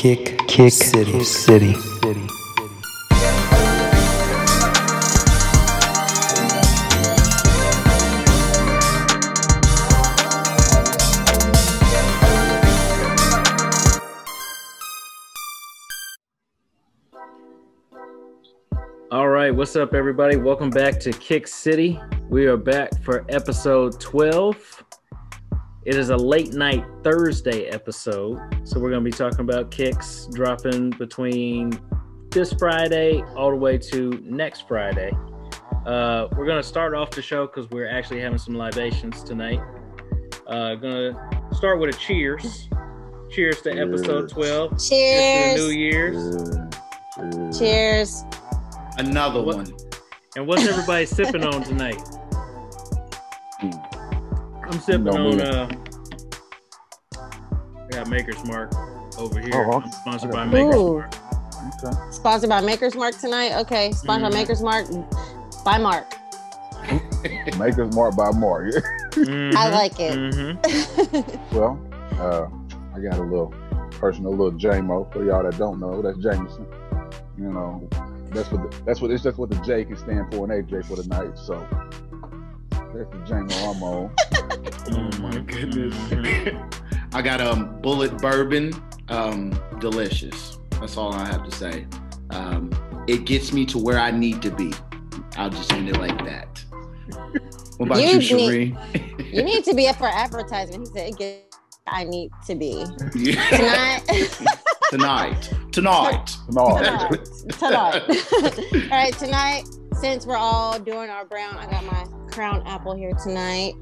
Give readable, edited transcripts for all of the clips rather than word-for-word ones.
Kick City. All right, what's up, everybody? Welcome back to Kick City. We are back for episode 12. It is a late night Thursday episode, so we're going to be talking about kicks dropping between this Friday all the way to next Friday. We're going to start off the show because we're actually having some libations tonight. Going to start with a cheers. Cheers to episode 12. Cheers. Cheers to the New Year's. Cheers. Another one. And what's everybody sipping on tonight? I'm sipping on I got Maker's Mark over here. I'm sponsored by Maker's Mark. Okay. Sponsored by Maker's Mark tonight? Okay. Sponsored by Maker's Mark by Mark. Maker's Mark by Mark. I like it. Well, I got a little JMO for y'all that don't know. That's Jameson. You know, that's what it's just what the J can stand for, and AJ for the night. So that's the JMO I'm on. Oh my goodness. I got Bullet Bourbon, delicious. That's all I have to say. It gets me to where I need to be. I'll just end it like that. What about you, Sheree? You need to be up for advertisement. He said, I need to be. Tonight. All right, tonight, since we're all doing our brown, I got my Crown Apple here tonight.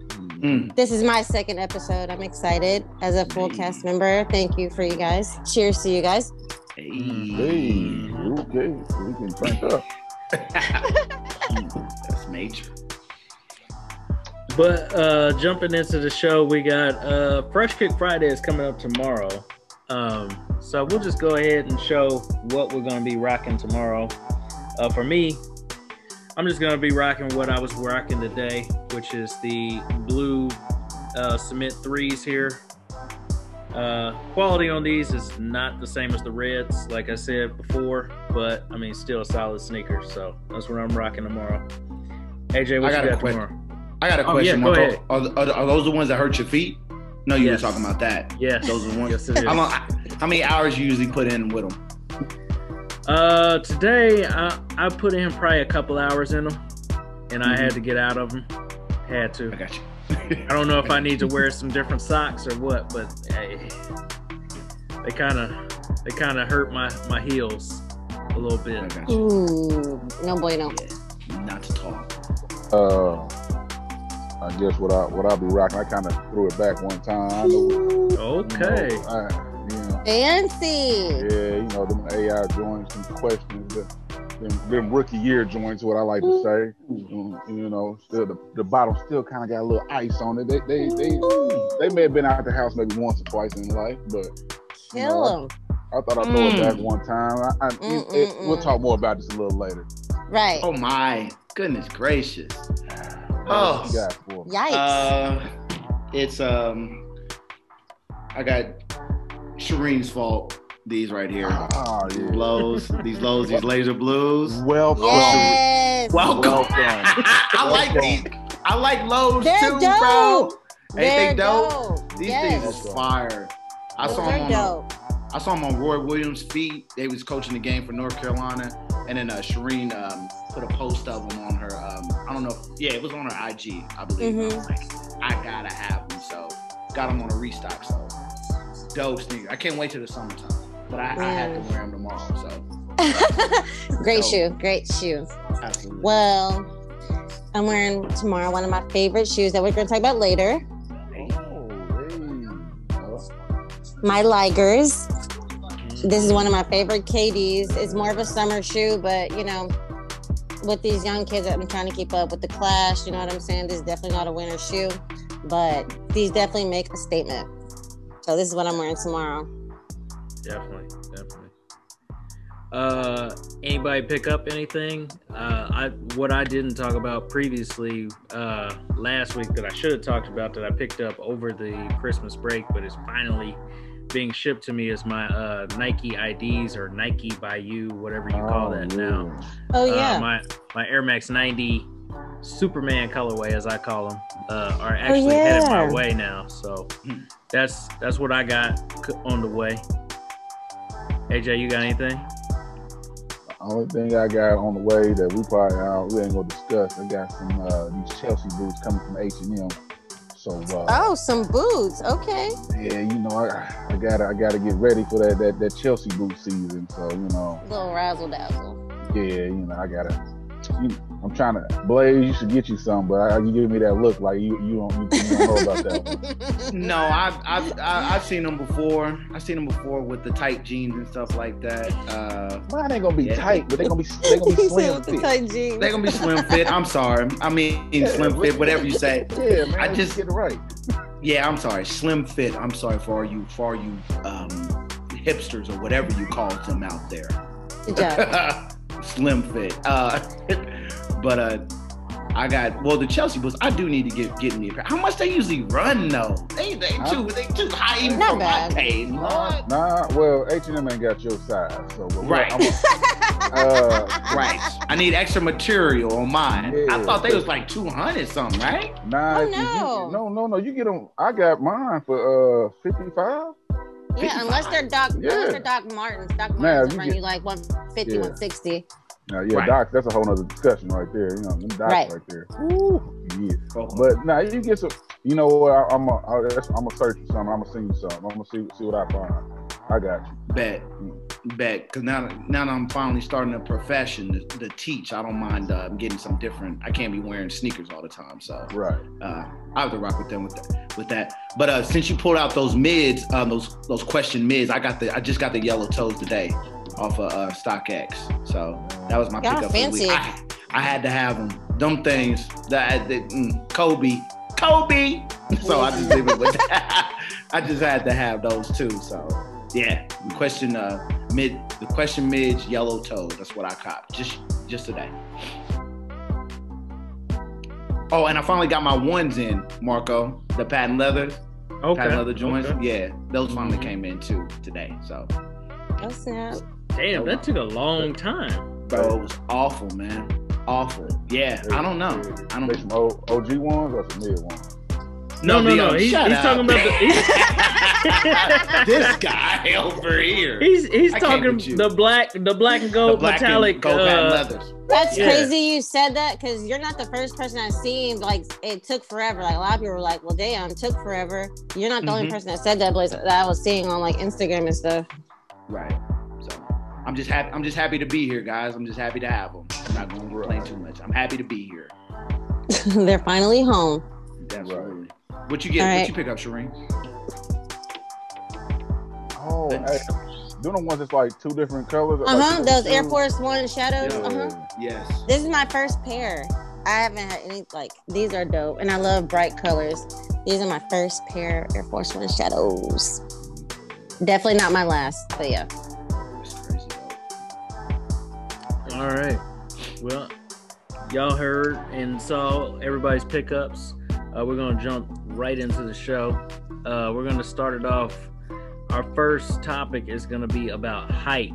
This is my second episode. I'm excited as a full cast member. Thank you for you guys. Cheers to you guys. Hey, okay. We can crank up. That's major. But jumping into the show, we got Fresh Kick Friday is coming up tomorrow. So we'll just go ahead and show what we're going to be rocking tomorrow. For me, I'm just going to be rocking what I was rocking today, which is the blue cement threes here. Quality on these is not the same as the reds, like I said before, but I mean, still a solid sneaker. So that's what I'm rocking tomorrow. AJ, what you got tomorrow? I got a question. Go ahead. Are those the ones that hurt your feet? No, you were talking about that. Yes. Those are the ones. Yes, it is. How many hours you usually put in with them? Today I put in probably a couple hours in them, and I had to get out of them. Had to. I got you. I don't know if I need to wear some different socks or what, but hey, they kind of hurt my heels a little bit. I got you. Ooh, no bueno. Yeah, not to talk. I guess what I'll be rocking. I kind of threw it back one time. Okay. Fancy. Yeah, you know, them AI joints, some questions, them rookie year joints, what I like to say. You know, still the bottom still kind of got a little ice on it. They may have been out the house maybe once or twice in life, but Kill them. I thought I'd throw it back one time. We'll talk more about this a little later. Right. Oh my goodness gracious. Yikes. It's I got Shireen's fault. These right here. These laser blues. Welcome. Yes. Welcome. I like these. I like lows They're too, dope. bro. Ain't They're they dope? These Yes. things is fire. I saw them on Roy Williams' feet. They was coaching the game for North Carolina, and then Shireen put a post of them on her. I don't know. It was on her IG, I believe. I was like, I gotta have them, so got them on a restock. So dope sneaker. I can't wait till the summertime, but I have to wear them tomorrow. So Great shoe. Absolutely. Well, I'm wearing tomorrow one of my favorite shoes that we're going to talk about later. My Ligers. This is one of my favorite KDs. It's more of a summer shoe, but you know, with these young kids that I'm trying to keep up with the clash, you know what I'm saying? This is definitely not a winter shoe, but these definitely make a statement. So this is what I'm wearing tomorrow. Definitely. Anybody pick up anything? What I didn't talk about previously last week that I should have talked about that I picked up over the Christmas break, but it's finally being shipped to me is my Nike IDs or Nike by You, whatever you call that now. Oh yeah. My Air Max 90 Superman colorway, as I call them, are actually headed my way now. So that's what I got on the way. AJ, you got anything? The only thing I got on the way that we ain't gonna discuss. I got some these Chelsea boots coming from H&M. So some boots. Okay. Yeah, I gotta get ready for that Chelsea boot season. So little razzle dazzle. Yeah, I gotta. I'm trying to Blaze. You should get you some, but you give me that look like you don't know about that one. No, I've seen them before. I've seen them before with the tight jeans and stuff like that. Mine ain't gonna be tight, but they're gonna be slim fit. Tight jeans. They're gonna be slim fit. I'm sorry. I mean slim fit, whatever you say. Yeah, man. I just get it right. Yeah, I'm sorry. Slim fit. I'm sorry for you hipsters or whatever you call them out there. Good job. Slim fit. But the Chelsea boots. I do need to get me a pair. How much they usually run though? They too high even Not for bad. my taste. Nah. Well, H&M ain't got your size, so right. Right. I need extra material on mine. Yeah, I thought they was like 200 something, right? Nah. No. You get them. I got mine for 55. Yeah, unless they're Doc Martens. Doc Martens run you like 150, 160. Right. Docs, that's a whole nother discussion right there. Them Docs right there. Ooh, yeah. But you get some. You know what? I'm gonna search for something. I'm gonna send you something. I'm gonna see what I find. I got you. Bet. Because now that I'm finally starting a profession to teach, I don't mind getting some different. I can't be wearing sneakers all the time, so right. I have to rock with them with that. But since you pulled out those mids, those question mids, I just got the yellow toes today off of StockX. So that was my pickup for the week. I had to have them. Them things that Kobe. So I just leave it with that. I just had to have those too. So yeah, the question mids, yellow toes. That's what I copped just today. Oh, and I finally got my ones in, Marco. The patent leathers. Okay. Patent leather joints. Okay. Yeah, those finally came in too today. So. Oh snap. Damn, that took a long time. Bro, it was awful, man. Awful. Yeah, I don't know. They some OG ones or some mid ones? No. He's talking about this guy over here. He's talking the black and gold metallic gold leathers. That's crazy you said that because you're not the first person I've seen. Like it took forever. Like a lot of people were like, "Well, damn, it took forever." You're not the only person that said that, Blaze. That I was seeing on like Instagram and stuff. Right. So I'm just happy to be here, guys. I'm just happy to have them. I'm not going to complain too much. I'm happy to be here. They're finally home. Absolutely. Right. What you get? Right. What you pick up, Shireen? Oh, hey, doing the ones that's like two different colors. Those Air Force One shadows. Yes. This is my first pair. I haven't had any these are dope, and I love bright colors. These are my first pair Air Force One shadows. Definitely not my last, but yeah. That's crazy. All right. Well, y'all heard and saw everybody's pickups. We're going to jump right into the show. We're going to start it off. Our first topic is going to be about hype.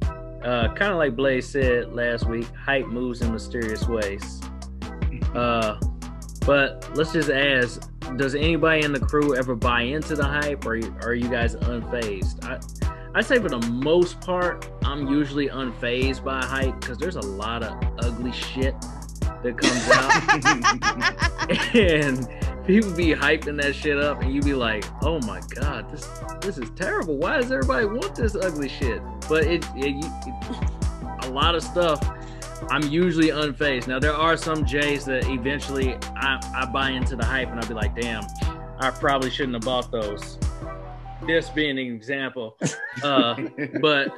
Kind of like Blaze said last week, hype moves in mysterious ways. But let's just ask, does anybody in the crew ever buy into the hype, or are you guys unfazed? I say for the most part, I'm usually unfazed by hype because there's a lot of ugly shit that comes out. And people be hyping that shit up and you be like, oh my God, this is terrible. Why does everybody want this ugly shit? But a lot of stuff, I'm usually unfazed. Now there are some J's that eventually I buy into the hype and I'll be like, damn, I probably shouldn't have bought those. This being an example, but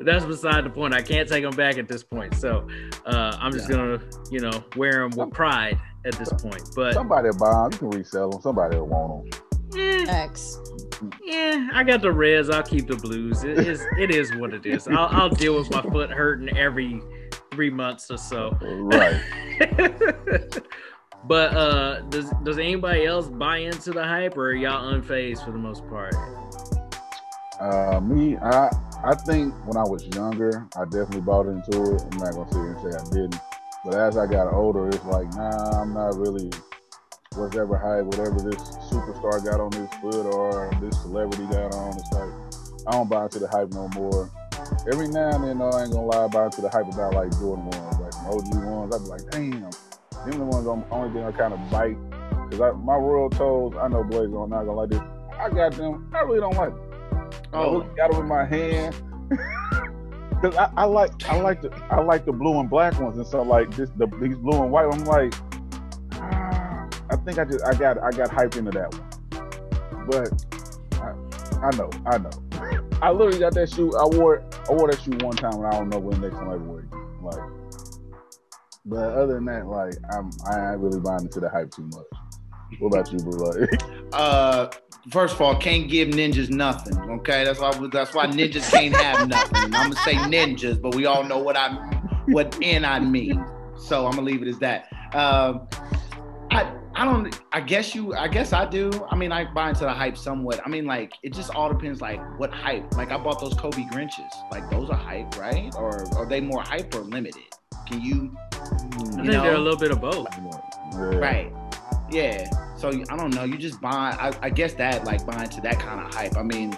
that's beside the point. I can't take them back at this point, so I'm just gonna, wear them with pride at this point. But somebody will buy them, you can resell them. Somebody will want them. X. Yeah, I got the reds. I'll keep the blues. It is what it is. I'll deal with my foot hurting every 3 months or so. Right. But does anybody else buy into the hype, or are y'all unfazed for the most part? I think when I was younger, I definitely bought into it. I'm not gonna sit here and say I didn't. But as I got older, it's like, nah, I'm not really whatever hype, whatever this superstar got on his foot or this celebrity got on. It's like, I don't buy into the hype no more. Every now and then, though, I ain't gonna lie, I buy into the hype about like Jordan ones, like some OG ones. I'd be like, damn, them the ones only thing I kind of bite. Because my Royal Toes, I know Blaze on, not gonna like this. I got them, I really don't like them. I really got them in my hand. Cause I like the blue and black ones and stuff like this. These blue and white. I'm like, I think I got hyped into that one. But I know. I literally got that shoe. I wore that shoe one time, and I don't know when next time I ever wear it. Like, but other than that, like I ain't really buying into the hype too much. What about you, bro? First of all, can't give ninjas nothing. Okay, that's why ninjas can't have nothing. I'm gonna say ninjas, but we all know what I mean. So I'm gonna leave it as that. I guess I do. I mean, I buy into the hype somewhat. I mean, like, it just all depends, like, what hype. Like, I bought those Kobe Grinches. Like, those are hype, right? Or are they more hype or limited? Can you? I think they're a little bit of both. Yeah. Right. Yeah. So I don't know. You just buy. I guess that, like, buy into that kind of hype. I mean,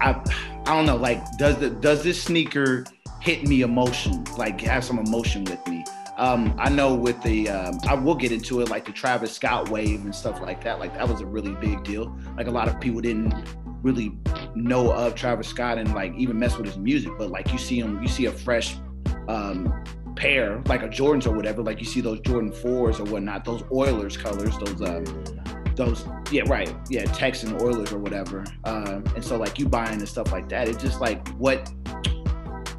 I don't know. Like, does this sneaker hit me emotion? Like, have some emotion with me? I know with the, I will get into it, like the Travis Scott wave and stuff like that. Like, that was a really big deal. Like, a lot of people didn't really know of Travis Scott and like even mess with his music. But like, you see a fresh pair, like a Jordans or whatever. Like, you see those Jordan 4s or whatnot, those Oilers colors, those, yeah, right. Yeah. Texan Oilers or whatever. And so like, you buying and stuff like that. It's just like,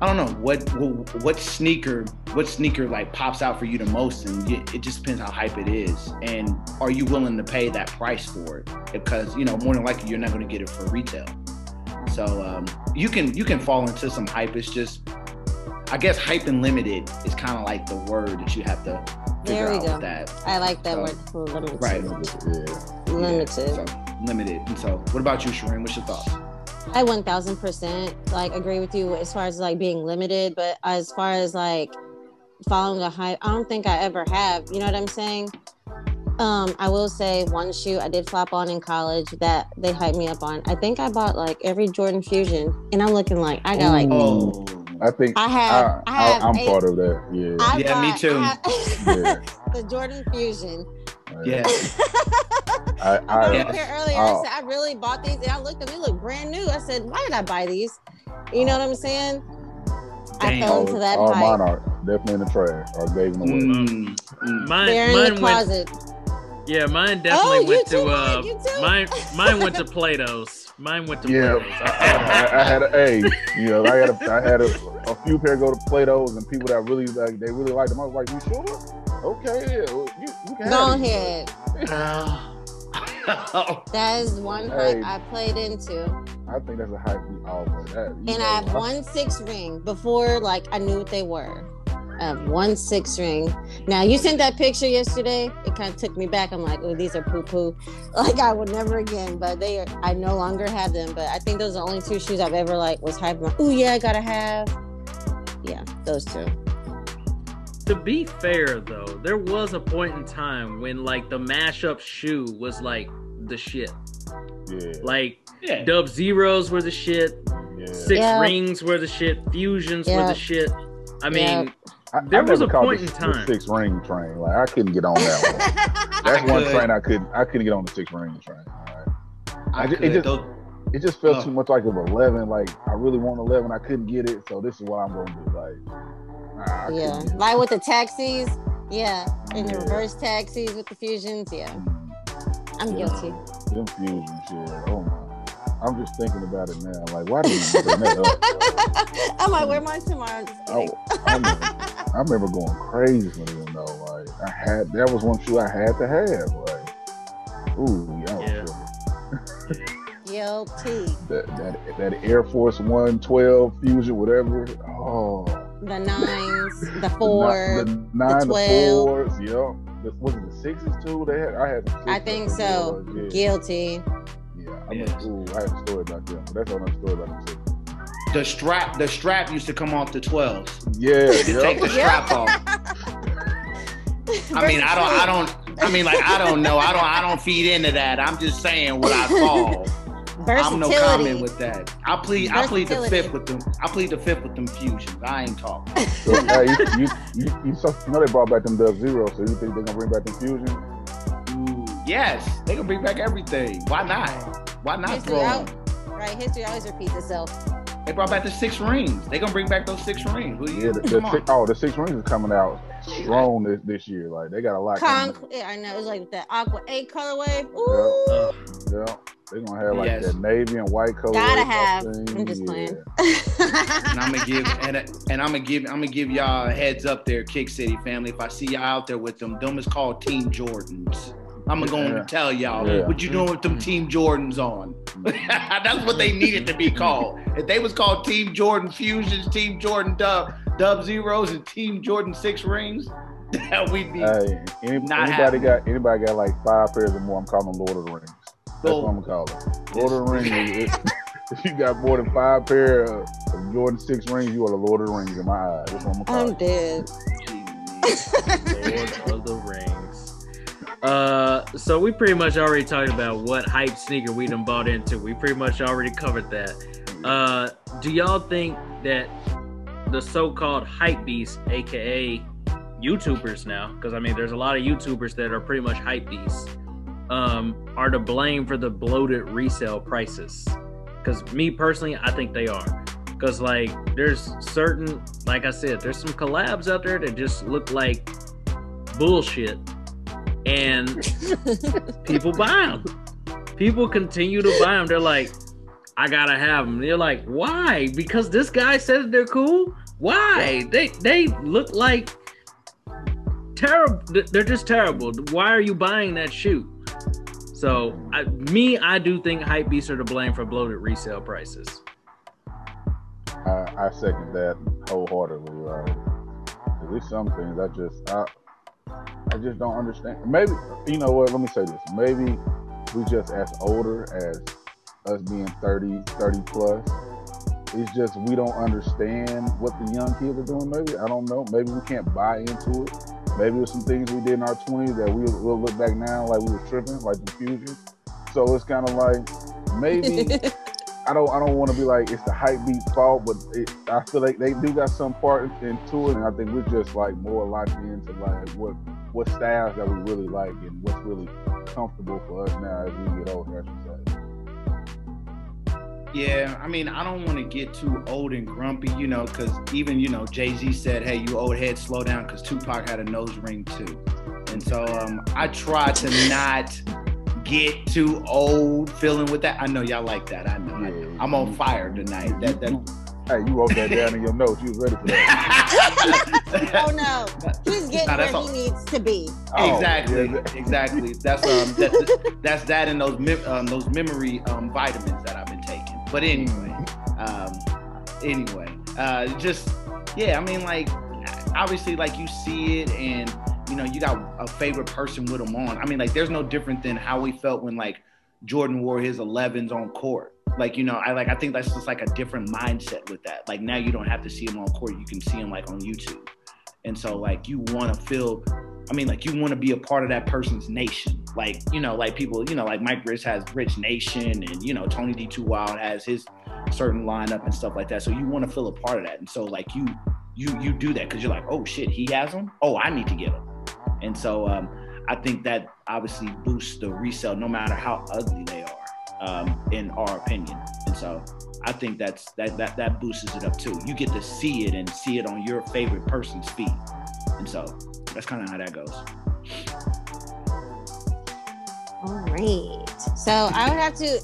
I don't know what sneaker like pops out for you the most, and it just depends how hype it is, and are you willing to pay that price for it? Because more than likely you're not going to get it for retail. So you can fall into some hype. It's just, I guess, hype and limited is kind of like the word that you have to figure out with that. I like that word, limited. Right. Limited. So, limited. And so, what about you, Shireen? What's your thoughts? I 1000% like agree with you as far as like being limited, but as far as like following the hype, I don't think I ever have. You know what I'm saying? I will say one shoe I did flop on in college that they hyped me up on. I think I bought like every Jordan Fusion, and I'm looking like I got like. I think I'm part of that. Yeah. Me too. The Jordan Fusion. Yeah. I was here earlier. I said I really bought these, and I looked at them. They look brand new. I said, why did I buy these? You know what I'm saying? I fell into that hype. Mine are definitely in the trash or gave them away. They're in the closet. Yeah, mine definitely went to mine went to Play-Doh's. Mine went to Play-Doh's. I had I had a few pair go to Play-Doh's, and people that really like, they really liked them. I was like, you sure? Okay, you can go ahead. That is one hype I played into. I think that's a hype we all play. And I have 1 6 ring before, like, I knew what they were. I have 1 6 ring. Now, you sent that picture yesterday. It kind of took me back. I'm like, oh, these are poo-poo. Like, I would never again. But I no longer have them. But I think those are the only 2 shoes I've ever, like, was hyped. Like, oh, yeah, I gotta have. Yeah, those 2. To be fair, though, there was a point in time when, like, the mashup shoe was, like, the shit. Yeah. Like, Dub Zeros were the shit. Yeah. 6 rings were the shit. Fusions were the shit. I mean, there was a point in time. The 6 ring train. Like, I couldn't get on that one. That's one train I couldn't get on the 6 ring train. All right. It just felt too much like an 11. Like, I really want 11. I couldn't get it. So this is what I'm going to do. Like, like with the taxis, and the reverse taxis with the Fusions, I'm guilty. Them Fusions, oh my. I'm just thinking about it now. Like, why did you bring that up? I might wear mine tomorrow. I remember going crazy for them though. Like, that was one shoe I had to have. Like, ooh, Guilty. That Air Force 112 Fusion, whatever. Oh. The 9s, the 4, the 9, the 12. the 4s, was it the sixes too? I had some I think so. Yeah. Guilty. Yeah, I have a story about them, but that's another story about them. The strap used to come off the 12s. Yeah, You take the strap off. I mean, I don't know. I don't feed into that. I'm just saying what I saw. I'm no comment with that. I plead the fifth with them. I plead the fifth with them fusions. I ain't talking. So, hey, you know they brought back them Dub Zero, so you think they're gonna bring back them fusions? Yes, they gonna bring back everything. Why not? Why not throw them? Right, history always repeats itself. They brought back the 6 rings. They gonna bring back those 6 rings. The 6 rings is coming out strong this year. Like they got a lot. Yeah, I know. It's like the Aqua 8 colorway. Ooh. Yeah. They're gonna have like that navy and white color. Gotta have. I'm just playing. And I'm gonna give y'all a heads up there, Kick City family. If I see y'all out there with them is called Team Jordans. I'm going to tell y'all what you doing with them Team Jordans on. That's what they needed to be called. If they was called Team Jordan Fusions, Team Jordan Dub Zeros, and Team Jordan 6 rings, that we'd be anybody got like 5 pairs or more, I'm calling them Lord of the Rings. That's what I'm gonna call them. Lord of the Rings. If you got more than 5 pair of Jordan 6 rings, you are the Lord of the Rings in my eyes. That's what I'm gonna call I'm dead. Lord of the Rings. So we pretty much already talked about what hype sneaker we done bought into. We pretty much already covered that. Do y'all think that the so-called hype beasts, aka YouTubers now, because I mean there's a lot of YouTubers that are pretty much hype beasts, are to blame for the bloated resale prices? Because me personally, I think they are. Because like there's certain, like I said, there's some collabs out there that just look like bullshit. And people buy them. People continue to buy them. They're like, I gotta have them. They're like, why? Because this guy says they're cool? Why? They look like terrible. They're just terrible. Why are you buying that shoe? So I do think hypebeasts are to blame for bloated resale prices. I second that wholeheartedly. There's some things I just don't understand. Maybe, you know what, let me say this. Maybe we just as older as us being 30 plus. It's just we don't understand what the young kids are doing. Maybe, I don't know. Maybe we can't buy into it. Maybe there's some things we did in our 20s that we'll look back now like we were tripping, like the fusions. So it's kind of like, maybe, I don't want to be like it's the hype beat fault, but I feel like they do got some part into it, and I think we're just like more locked into like what styles that we really like and what's really comfortable for us now as we get older, I should say. Yeah, I mean, I don't want to get too old and grumpy, you know, because even, you know, Jay-Z said, hey, you old head, slow down, because Tupac had a nose ring too. And so I try to not get too old feeling with that. I know y'all like that. I know. I'm on fire tonight. Hey, you wrote that down in your notes. You was ready for that. Oh no, he's getting where he needs to be. Exactly. That's that and those memory vitamins that I've been taking. But anyway, just I mean, like obviously, like you see it, and you know, you got a favorite person with them on. I mean, like there's no different than how we felt when like Jordan wore his 11s on court. Like, you know, I think that's just like a different mindset with that. Like now you don't have to see him on court. You can see him like on YouTube. And so like you want to feel, I mean, like you want to be a part of that person's nation. Like, you know, like people, you know, like Mike Rich has Rich Nation, and, you know, Tony D. Too Wild has his certain lineup and stuff like that. So you want to feel a part of that. And so like you do that because you're like, oh shit, he has them. Oh, I need to get them. And so I think that obviously boosts the resale no matter how ugly they are. In our opinion. And so I think that boosts it up too. You get to see it and see it on your favorite person's feet. And so that's kind of how that goes. All right. So I would have to,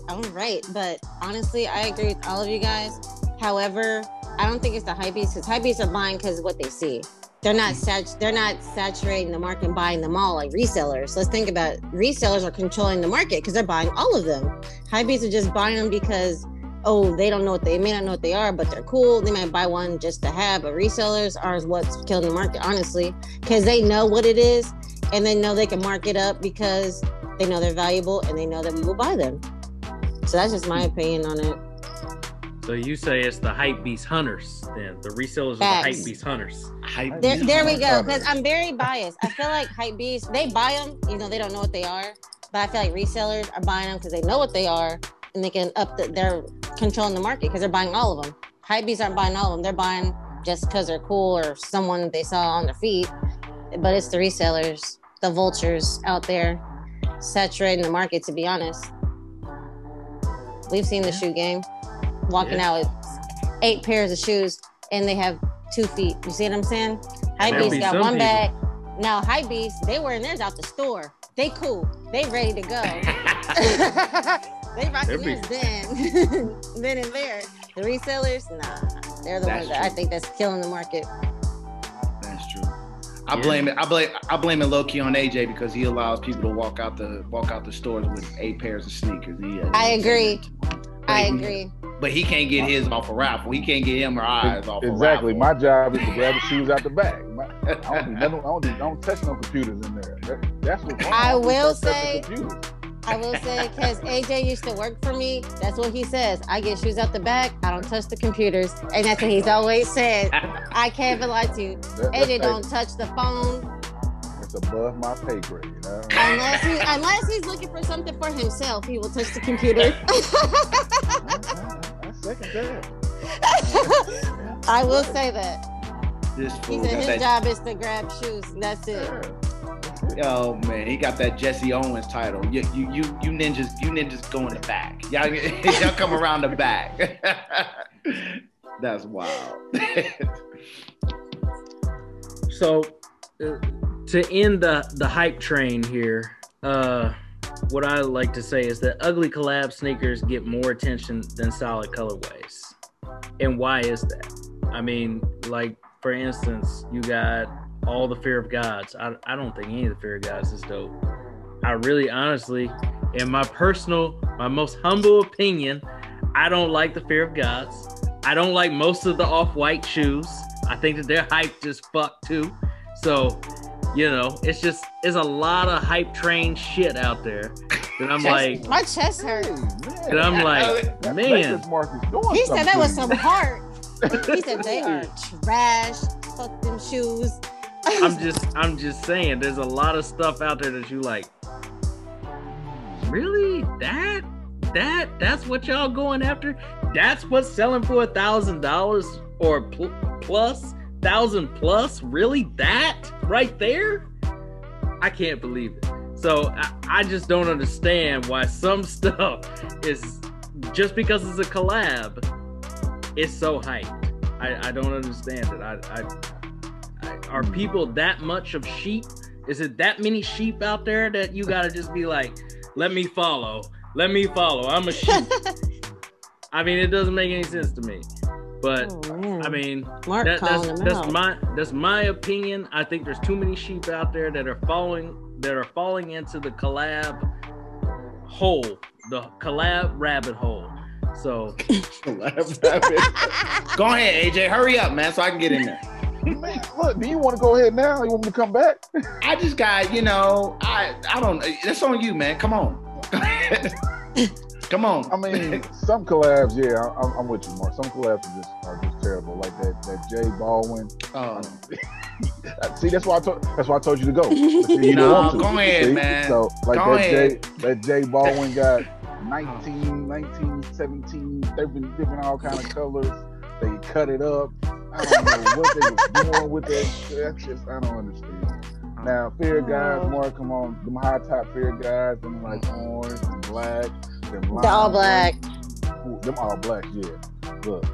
but honestly, I agree with all of you guys. However, I don't think it's the hypebeasts, because hypebeasts are buying because of what they see. They're not saturating the market and buying them all like resellers. Let's think about it. Resellers are controlling the market because they're buying all of them. Hypebeasts are just buying them because, they don't know they may not know what they are, but they're cool. They might buy one just to have. But resellers are what's killing the market, honestly, because they know what it is. and they know they can mark it up because they know they're valuable and they know that we will buy them. So that's just my opinion on it. So you say it's the hype beast hunters, then the resellers are the hype beast hunters. There we go. Because I'm very biased. I feel like hype beasts, they buy them, you know, they don't know what they are. But I feel like resellers are buying them because they know what they are, and they can they're controlling the market because they're buying all of them. Hype beasts aren't buying all of them. They're buying just because they're cool or someone they saw on their feed. But it's the resellers, the vultures out there saturating the market, to be honest. We've seen the shoe game. Walking out with 8 pairs of shoes and they have 2 feet. You see what I'm saying? Hypebeast got one bag. Now Hypebeast, they wearing theirs out the store. They cool. They ready to go. They rocking theirs then and there. The resellers, nah. They're the ones that I think that's killing the market. That's true. I blame it low key on AJ because he allows people to walk out the stores with 8 pairs of sneakers. I agree. But he can't get his off a raffle. He can't get him or ours off a raffle. Exactly. My job is to grab the shoes out the bag. I don't touch no computers in there. That's what I will say, because AJ used to work for me. That's what he says. I get shoes out the bag. I don't touch the computers. And that's what he's always said. I can't even lie to you. AJ don't touch the phone. It's above my pay grade, you know? Unless he's looking for something for himself, he will touch the computer. I second that. I will say that. He said his job is to grab shoes. And that's it. Oh man, he got that Jesse Owens title. You ninjas go in the back. Y'all come around the back. That's wild. So to end the hype train here, what I like to say is that ugly collab sneakers get more attention than solid colorways. And why is that? I mean, like, for instance, you got all the Fear of Gods. I don't think any of the Fear of Gods is dope. I really, honestly, in my most humble opinion, I don't like the Fear of Gods. I don't like most of the off-white shoes. I think that they're hyped as fuck too. So, you know, it's a lot of hype train shit out there. And I'm like, my chest hurt. And I'm like, man. He said that was some heart. He said they are trash. Fuck them shoes. I'm just saying, there's a lot of stuff out there that you like. Really? That's what y'all going after? That's what's selling for $1,000 or plus, 1,000 plus? Really? That right there? I can't believe it. So I just don't understand why some stuff is, just because it's a collab, it's so hyped. I don't understand it. Are people that much of sheep? Is it that many sheep out there that you gotta just be like, let me follow. I'm a sheep. I mean, it doesn't make any sense to me. But I mean, that's my opinion. I think there's too many sheep out there that are falling into the collab hole, the collab rabbit hole. So go ahead, AJ, hurry up, man, so I can get in there. Man, look, do you want to go ahead now? You want me to come back? I just got, I don't. That's on you, man. Come on. Come on. I mean, some collabs, yeah, I'm with you, Mark. Some collabs are just terrible, like that J Baldwin. See, that's why I told you to go. See, no, go ahead, man. So, like that J Baldwin got 19, 17, different all kind of colors. They cut it up. I don't know what they were doing with that. That's just, I don't understand. Now, Fear guys, more, come on, them high top Fear guys, them like orange and black. The all black. Ooh, them all black, yeah. Look,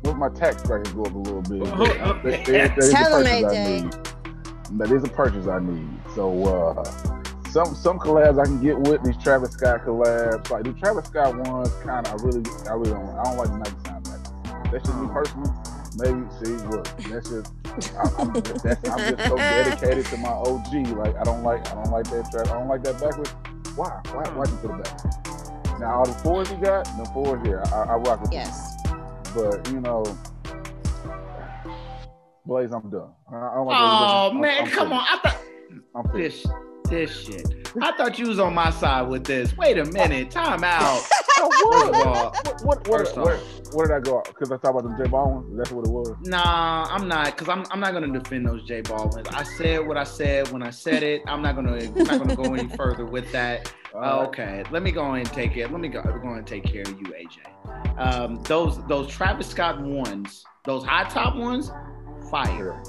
with my tax bracket go up a little bit. Tell them, AJ. That is a purchase I need. So, some collabs I can get with, these Travis Scott collabs. Like the Travis Scott ones, kind of, I really don't like the Nike soundtrack. That's just me personally. Maybe, see, look, that's just, I'm just so dedicated to my OG. Like, I don't like that track. I don't like that backwards. Why you put it back? Now, all the fours you got, the fours here, I rock with. Yes. But, Blaze, I'm done. Man, come on. This shit. I thought you was on my side with this. Wait a minute. Time out. What did I go? Because I talked about the J Ball ones. That's what it was. Nah, I'm not. Because I'm not gonna defend those J Ball ones. I said what I said when I said it. I'm not gonna go any further with that. Okay, let me go and take it. Let me go and take care of you, AJ. Those Travis Scott ones, those high top ones, fire,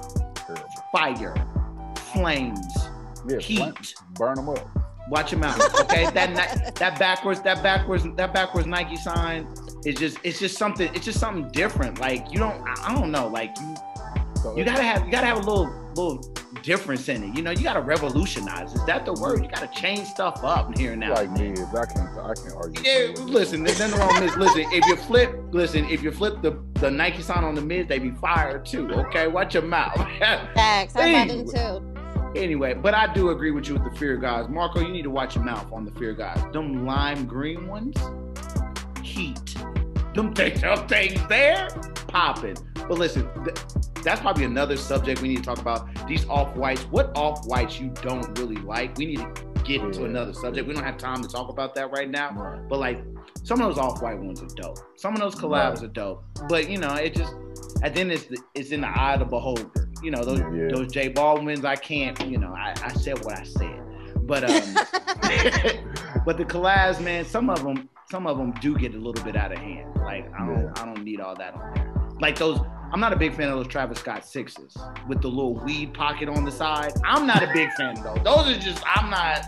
flames, heat, burn them up. Watch them out, okay? that backwards Nike sign is just something different. Like I don't know. Like you gotta have a little difference in it. You know, you gotta revolutionize. Is that the word? You gotta change stuff up here and now. Like me, I can't argue. Yeah, listen, there's nothing wrong with this. If you flip the Nike sign on the mids, they be fired too. Okay, watch your mouth. Facts. I got them too. Anyway, but I do agree with you with the Fear Guys. Marco, you need to watch your mouth on the Fear Guys. Them lime green ones, heat. Them things there, popping. But listen, that's probably another subject we need to talk about. These off-whites. What off-whites you don't really like? We need to get into another subject. We don't have time to talk about that right now. Right. But like, some of those off-white ones are dope. Some of those collabs are dope. But you know, it just, at the end, it's in the eye of the beholder. You know, those J Baldwins, I can't, you know, I said what I said. But but the collabs, man, some of them do get a little bit out of hand. Like I don't need all that on there. Like those, I'm not a big fan of those Travis Scott 6s with the little weed pocket on the side. I'm not a big fan of those. Those are just, I'm not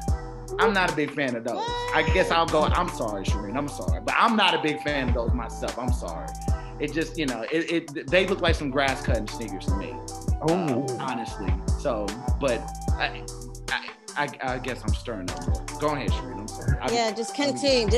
a big fan of those. I guess I'll go, I'm sorry, Shireen, I'm sorry. But I'm not a big fan of those myself. I'm sorry. It just, you know, they look like some grass cutting sneakers to me. Honestly. So, but I guess I'm stirring up more. Go ahead, Shireen. I'm sorry. Just continue.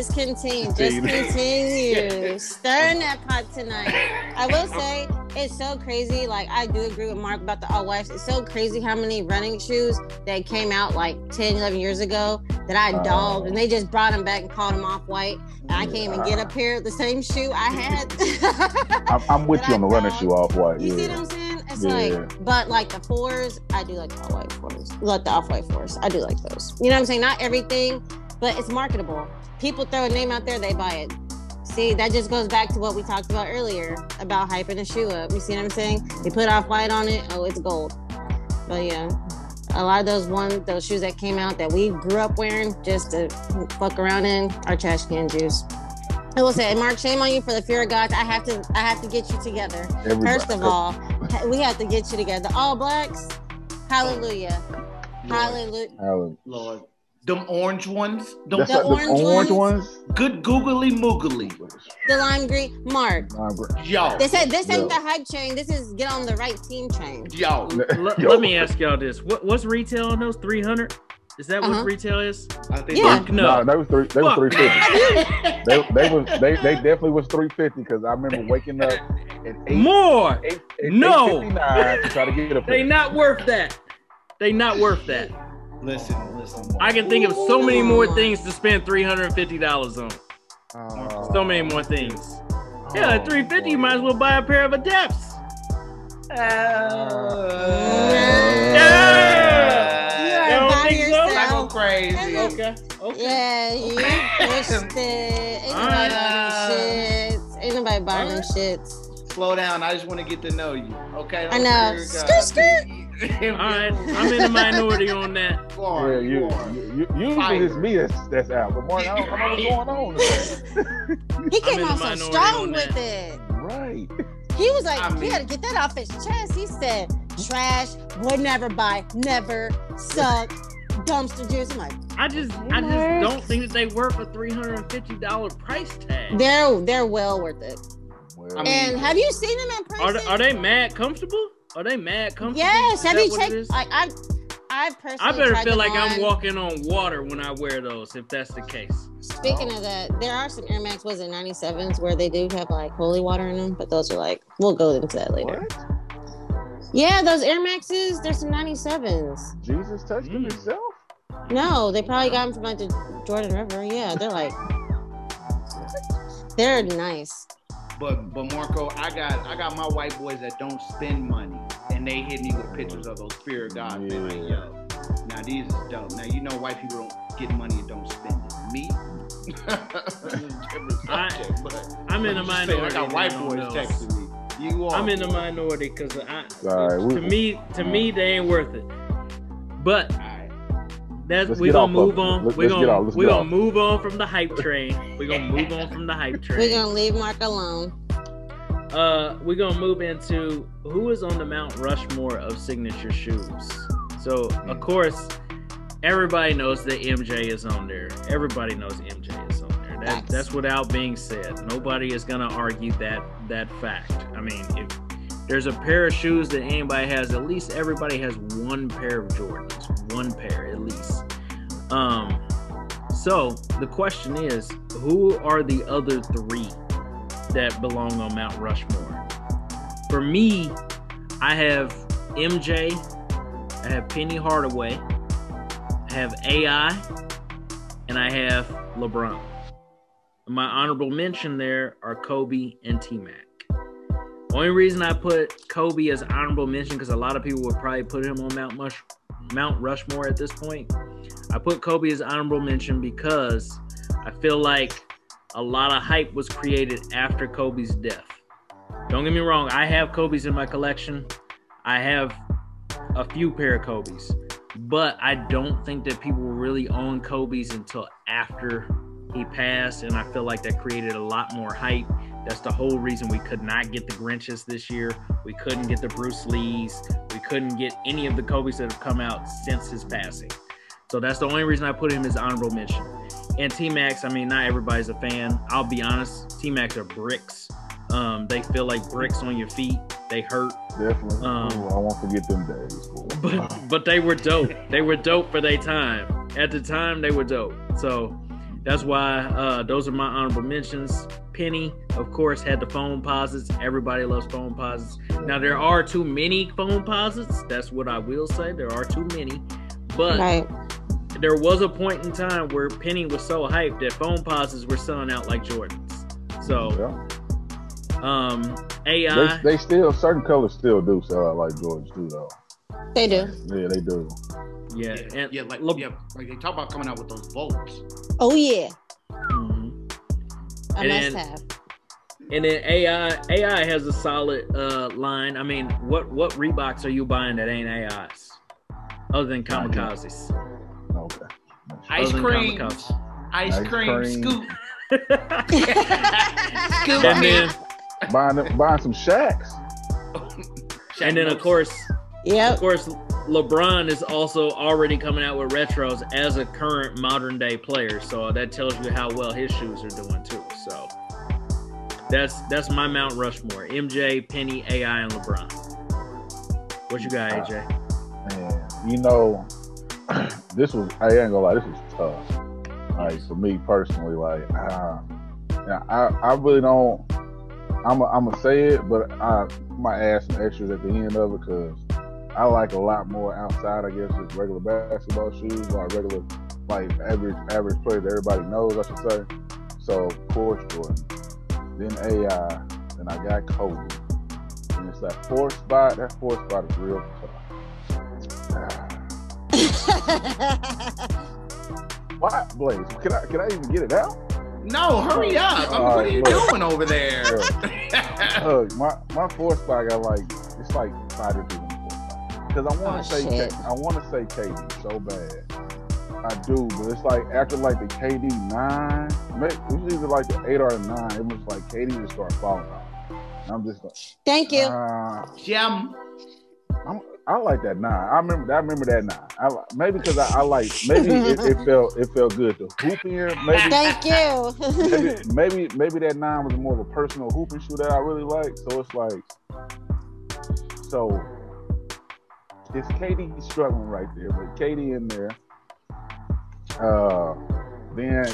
Stirring that pot tonight. I will say, it's so crazy. Like, I do agree with Mark about the all-whites. It's so crazy how many running shoes that came out like 10, 11 years ago that I dogged, and they just brought them back and called them off-white. And I can't even get a pair of the same shoe I had. I'm with you on the running shoe off-white. You see what I'm saying? It's like, but like the fours, I do like the all-white fours. Like the off-white fours. I do like those. You know what I'm saying? Not everything, but it's marketable. People throw a name out there, they buy it. See, that just goes back to what we talked about earlier about hyping a shoe up. You see what I'm saying? They put off-white on it, oh, it's gold. But yeah, a lot of those shoes that came out that we grew up wearing just to fuck around in are trash can juice. I will say, Mark, shame on you for the Fear of God. I have to get you together. First of all, we have to get you together. All blacks, hallelujah. Hallelujah. Lord. Them orange ones. The orange ones. Good googly moogly. The lime green. Mark. Yo. They said this ain't the hype train. This is get on the right team train. Yo. Let me ask y'all this. What's retail on those? 300? Is that what retail is? I think no, they was 350. they definitely was 350 because I remember waking up at 8:59 to try to get a pair. They not worth that. Listen. I can think of so many more things to spend $350 on. So many more things. At $350, you might as well buy a pair of Adepts. I go crazy. Okay. Yeah, you pushed it. Ain't nobody buying them shits. Slow down. I just want to get to know you. Okay. I know. Skirt. All right, I'm in the minority on that. Usually it's me that's out, but Mark, I don't know what's going on. He came out so strong with it. Right. He was like, he had to get that off his chest. He said, trash, would never buy, never, suck, dumpster juice. I'm like, I just don't think that they worth a $350 price tag. They're well worth it. And have you seen them in person? Are they mad comfortable? Yes. Have you checked? Like I personally, I better feel like I'm walking on water when I wear those, if that's the case. Speaking of that, there are some Air Max 97s where they do have like holy water in them, but those are like, we'll go into that later. What? Yeah, those Air Maxes, there's some 97s. Jesus touched them himself? No, they probably got them from like the Jordan River. Yeah, they're nice. But Marco, I got my white boys that don't spend money, and they hit me with pictures of those Fear of God. Like, yo, Now these is dope. Now you know white people don't get money and don't spend it. Me? I'm in the minority. I got white boys texting me. You are. I'm in the minority because to me they ain't worth it. But we're gonna move on. We're gonna move on from the hype train. We're gonna move on from the hype train. We're gonna leave Mark alone. We're gonna move into who is on the Mount Rushmore of signature shoes. So of course, everybody knows that MJ is on there. Everybody knows MJ is on there. That's without being said. Nobody is gonna argue that fact. I mean, if there's a pair of shoes that anybody has, at least everybody has one pair of Jordans. One pair at least. So the question is, who are the other three that belong on Mount Rushmore? For me, I have MJ, I have Penny Hardaway, I have AI, and I have LeBron. My honorable mention there are Kobe and T-Mac. Only reason I put Kobe as honorable mention, because a lot of people would probably put him on Mount Rushmore at this point. I put Kobe as honorable mention because I feel like a lot of hype was created after Kobe's death. Don't get me wrong, I have Kobe's in my collection. I have a few pair of Kobe's, but I don't think that people really own Kobe's until after he passed, and I feel like that created a lot more hype. That's the whole reason we could not get the Grinches this year. We couldn't get the Bruce Lees. We couldn't get any of the Kobe's that have come out since his passing. So that's the only reason I put him as honorable mention. And T-Max, I mean, not everybody's a fan. I'll be honest, T-Max are bricks. They feel like bricks on your feet. They hurt. Definitely. I won't forget them days. But they were dope. They were dope for their time. At the time, they were dope. So that's why those are my honorable mentions. Penny, of course, had the foam posits. Everybody loves foam posits. Now, there are too many foam posits. That's what I will say. There are too many. But there was a point in time where Penny was so hyped that foam posits were selling out like Jordans. So, AI. They still, certain colors still do sell out like Jordans too, though. They do. Yeah, they do. Yeah, like they talk about coming out with those bolts. Oh yeah. Mm-hmm. A must have. And then AI has a solid line. I mean, what Reeboks are you buying that ain't AIs? Other than kamikazes. Okay. Ice cream, scoop. And then buying some Shaqs. And then of course, LeBron is also already coming out with retros as a current modern day player. So that tells you how well his shoes are doing too. So that's my Mount Rushmore: MJ, Penny, AI, and LeBron. What you got, AJ? Man, you know, I ain't gonna lie, this was tough. Like for me personally, like I really don't. I'm gonna say it, but I might add some extras at the end of it because I like a lot more outside, I guess, just regular basketball shoes, like average player that everybody knows, I should say. So of course Jordan, then AI, then I got Kobe, and it's that fourth spot. That fourth spot is real tough. What, Blaze? Can I even get it out? No, hurry up! What are you doing over there? Look, my fourth spot got it's like 5 different people in the fourth spot. Because I want to say KD so bad. I do, but it's like after like the KD 9, it was either like the 8 or the 9. It was like KD just started falling off. And I'm just like, thank you. I like that 9. I remember that 9. Maybe because I like, maybe it felt good to hoop in. Maybe, thank you. maybe that 9 was more of a personal hooping shoe that I really like. So it's like, it's KD struggling right there, but KD in there. Then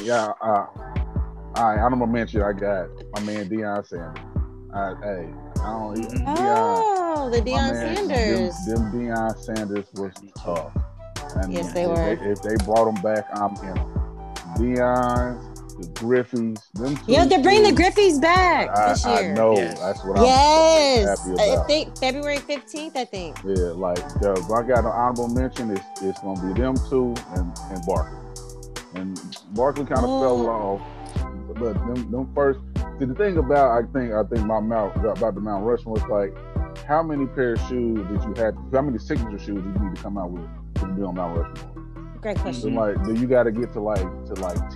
I don't want to mention I got my man Deion Sanders. The Deion Sanders. Them Deion Sanders was tough. And yes, they were. If they brought them back, I'm in them. Deion, the Griffies. Them two Yo, they're bringing the schools, Griffies back this year. I know. Yes. That's what I'm Yes, happy I about. think February 15th. I think. Yeah, like if I got an honorable mention, it's gonna be them two and Barkley. And Barkley kind of fell off, but them first. See, the thing about I think my mouth about the Mount Rushmore was like, how many pair of shoes did you have? How many signature shoes did you need to come out with to be on Mount Rushmore? Great So question. like, do you got to get to like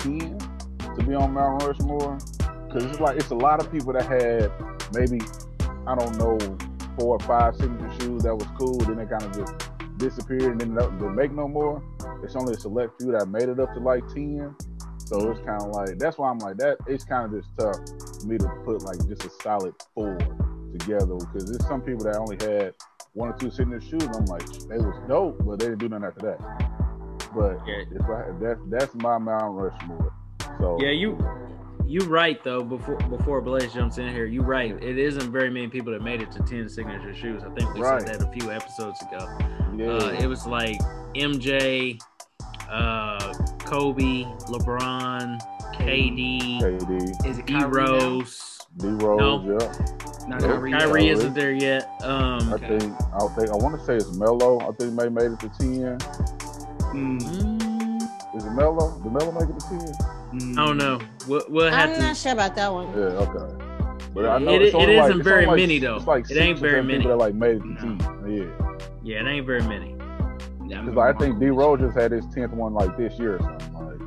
10 to be on Mount Rushmore? Because it's a lot of people that had maybe, I don't know, 4 or 5 signature shoes that was cool. Then they kind of just disappeared and then they make no more. It's only a select few that made it up to like 10. So it's kind of like, that's why I'm like that. It's kind of just tough for me to put like just a solid 4 together, because there's some people that only had 1 or 2 signature shoes. And I'm like, they was dope, but they didn't do nothing after that. But that's my Mount Rushmore. So Yeah, you right though. Before Blaze jumps in here, you right. It isn't very many people that made it to 10 signature shoes. I think we said that a few episodes ago. Yeah. It was like MJ, Kobe, LeBron, KD, Is it D Kyrie now? Rose. D-Rose, No. yeah. Not Yeah. Kyrie. Kyrie isn't there yet. I want to say it's Melo. I think made it to 10. Is it Melo? Did Melo make it to 10? I don't know. We'll have I'm to. not sure about that one. Yeah, okay. But I know It it's only isn't it's very only many, though. It's like It ain't 6 or very 7 many. people that like made it to No. 10. Yeah. Yeah, it ain't very many. Yeah, Because I think D Rose just had his 10th one like this year or something. Like,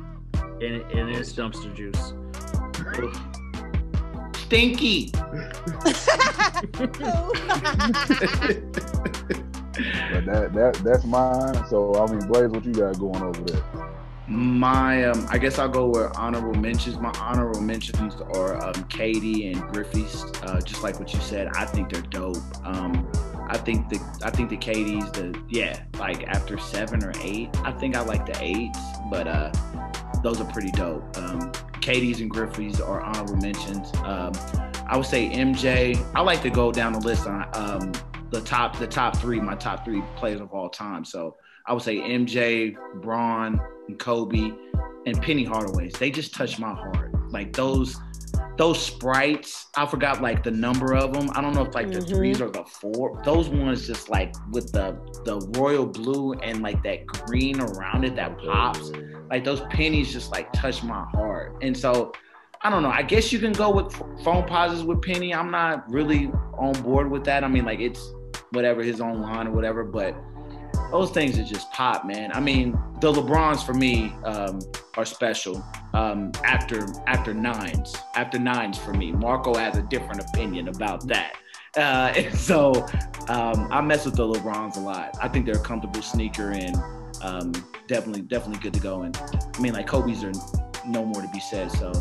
And it's dumpster juice. Stinky. but that's mine. So I mean, Blaze, what you got going over there? My, I guess I'll go with honorable mentions. My honorable mentions are Katie and Griffey's. Just like what you said, I think they're dope. I think the Katie's like after 7 or 8. I think I like the 8s, but those are pretty dope. Katie's and Griffey's are honorable mentions. I would say MJ. I like to go down the list on the top 3, my top 3 players of all time. So I would say MJ, Braun, and Kobe, and Penny Hardaway. They just touch my heart. Like those sprites, I forgot like the number of them. I don't know if like the 3s or the 4. Those ones just like with the royal blue and like that green around it that pops. Like those pennies just like touch my heart. And so I don't know. I guess you can go with phone pauses with Penny. I'm not really on board with that. I mean, like it's whatever, his own line or whatever, but those things are just pop, man. I mean, the LeBrons for me are special after 9s. After 9s for me. Marco has a different opinion about that. And so I mess with the LeBrons a lot. I think they're a comfortable sneaker and definitely good to go. And I mean, like Kobe's are no more to be said. So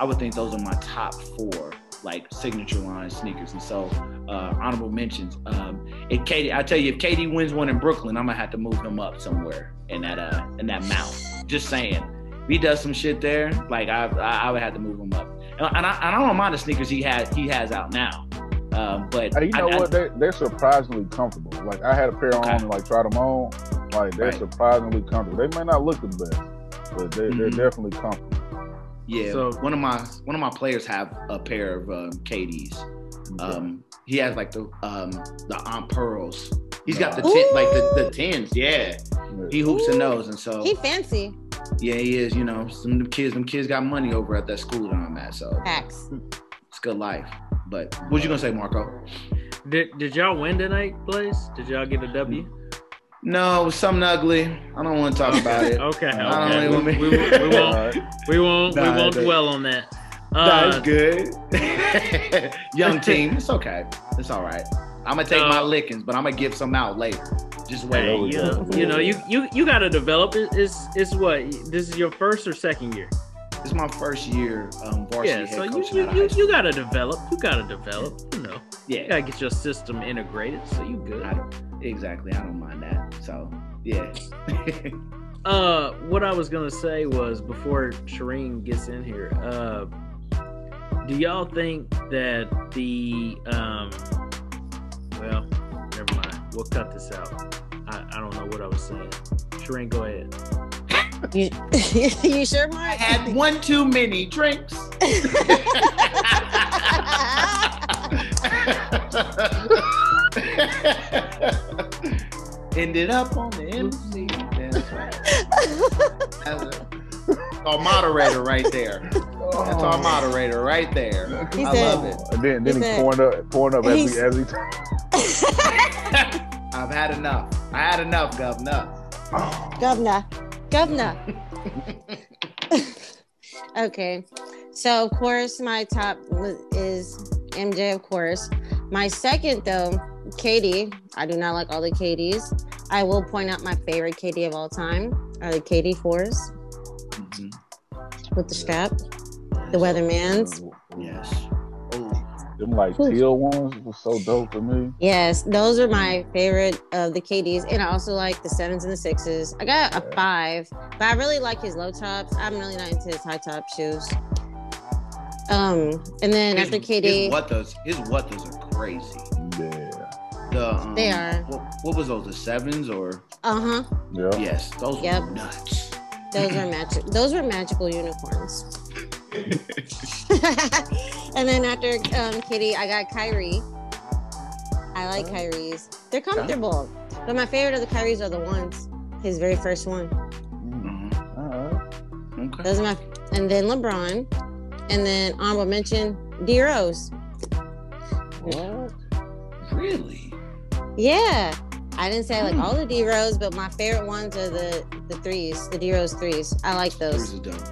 I would think those are my top 4 like signature line sneakers. And so honorable mentions. If KD wins one in Brooklyn, I'm gonna have to move him up somewhere in that mount. Just saying. If he does some shit there, like I would have to move him up. And I don't mind the sneakers he has out now. But hey, you know what? They're surprisingly comfortable. Like I had a pair on and like tried them on. Like they're surprisingly comfortable. They may not look the best, but they're definitely comfortable. Yeah, so one of my players have a pair of KDs. He has like the Aunt Pearls. He's got the the 10s. Yeah, he hoops in those, and so he fancy. Yeah, he is. You know, them kids got money over at that school that I'm at, so Facts. It's good life. But what you gonna say, Marco? Did y'all win tonight, Blaze? Did y'all get a W? No, it was something ugly. I don't want to talk about it. Okay. We won't dwell on that. That's good. Young team. It's okay. It's all right. I'm gonna take my lickings, but I'm gonna give some out later. Just wait. You gotta develop. It's what? This is your first or second year? It's my first year varsity head coach. You gotta develop. You gotta develop. You know. Yeah. You gotta get your system integrated, so you good. Exactly. I don't mind that. So yeah. What I was gonna say was before Shireen gets in here, do y'all think that well, never mind. We'll cut this out. I don't know what I was saying. Shireen, go ahead. You sure, Mark? I had one too many drinks. Ended up on the MC. That's right. That's our moderator right there. That's our moderator right there. I love it. And then he's pouring up as he I've had enough. I had enough, Governor. Governor. Okay. So, of course, my top is MJ, of course. My second, though, Katie. I do not like all the Katies. I will point out my favorite Katie of all time are the Katie 4s. With the strap. The Weathermans. Yes. Them like teal ones was so dope for me. Yes, those are my favorite of the KDs. And I also like the 7s and the 6s. I got a 5, but I really like his low tops. I'm really not into his high top shoes. And then after KD, his Wuthers are crazy. Yeah. They are. What was those? The 7s or? Yeah. Yes, those were nuts. Those were magical unicorns. And then after Kitty, I got Kyrie. I like Kyrie's. They're comfortable. But my favorite of the Kyries are the ones. His very first one. Okay. Those are and then LeBron. And then honorable mention, D Rose. What? Really? Yeah. I didn't say I like all the D Rose, but my favorite ones are the 3s, the D Rose 3s. I like those. Those are dope.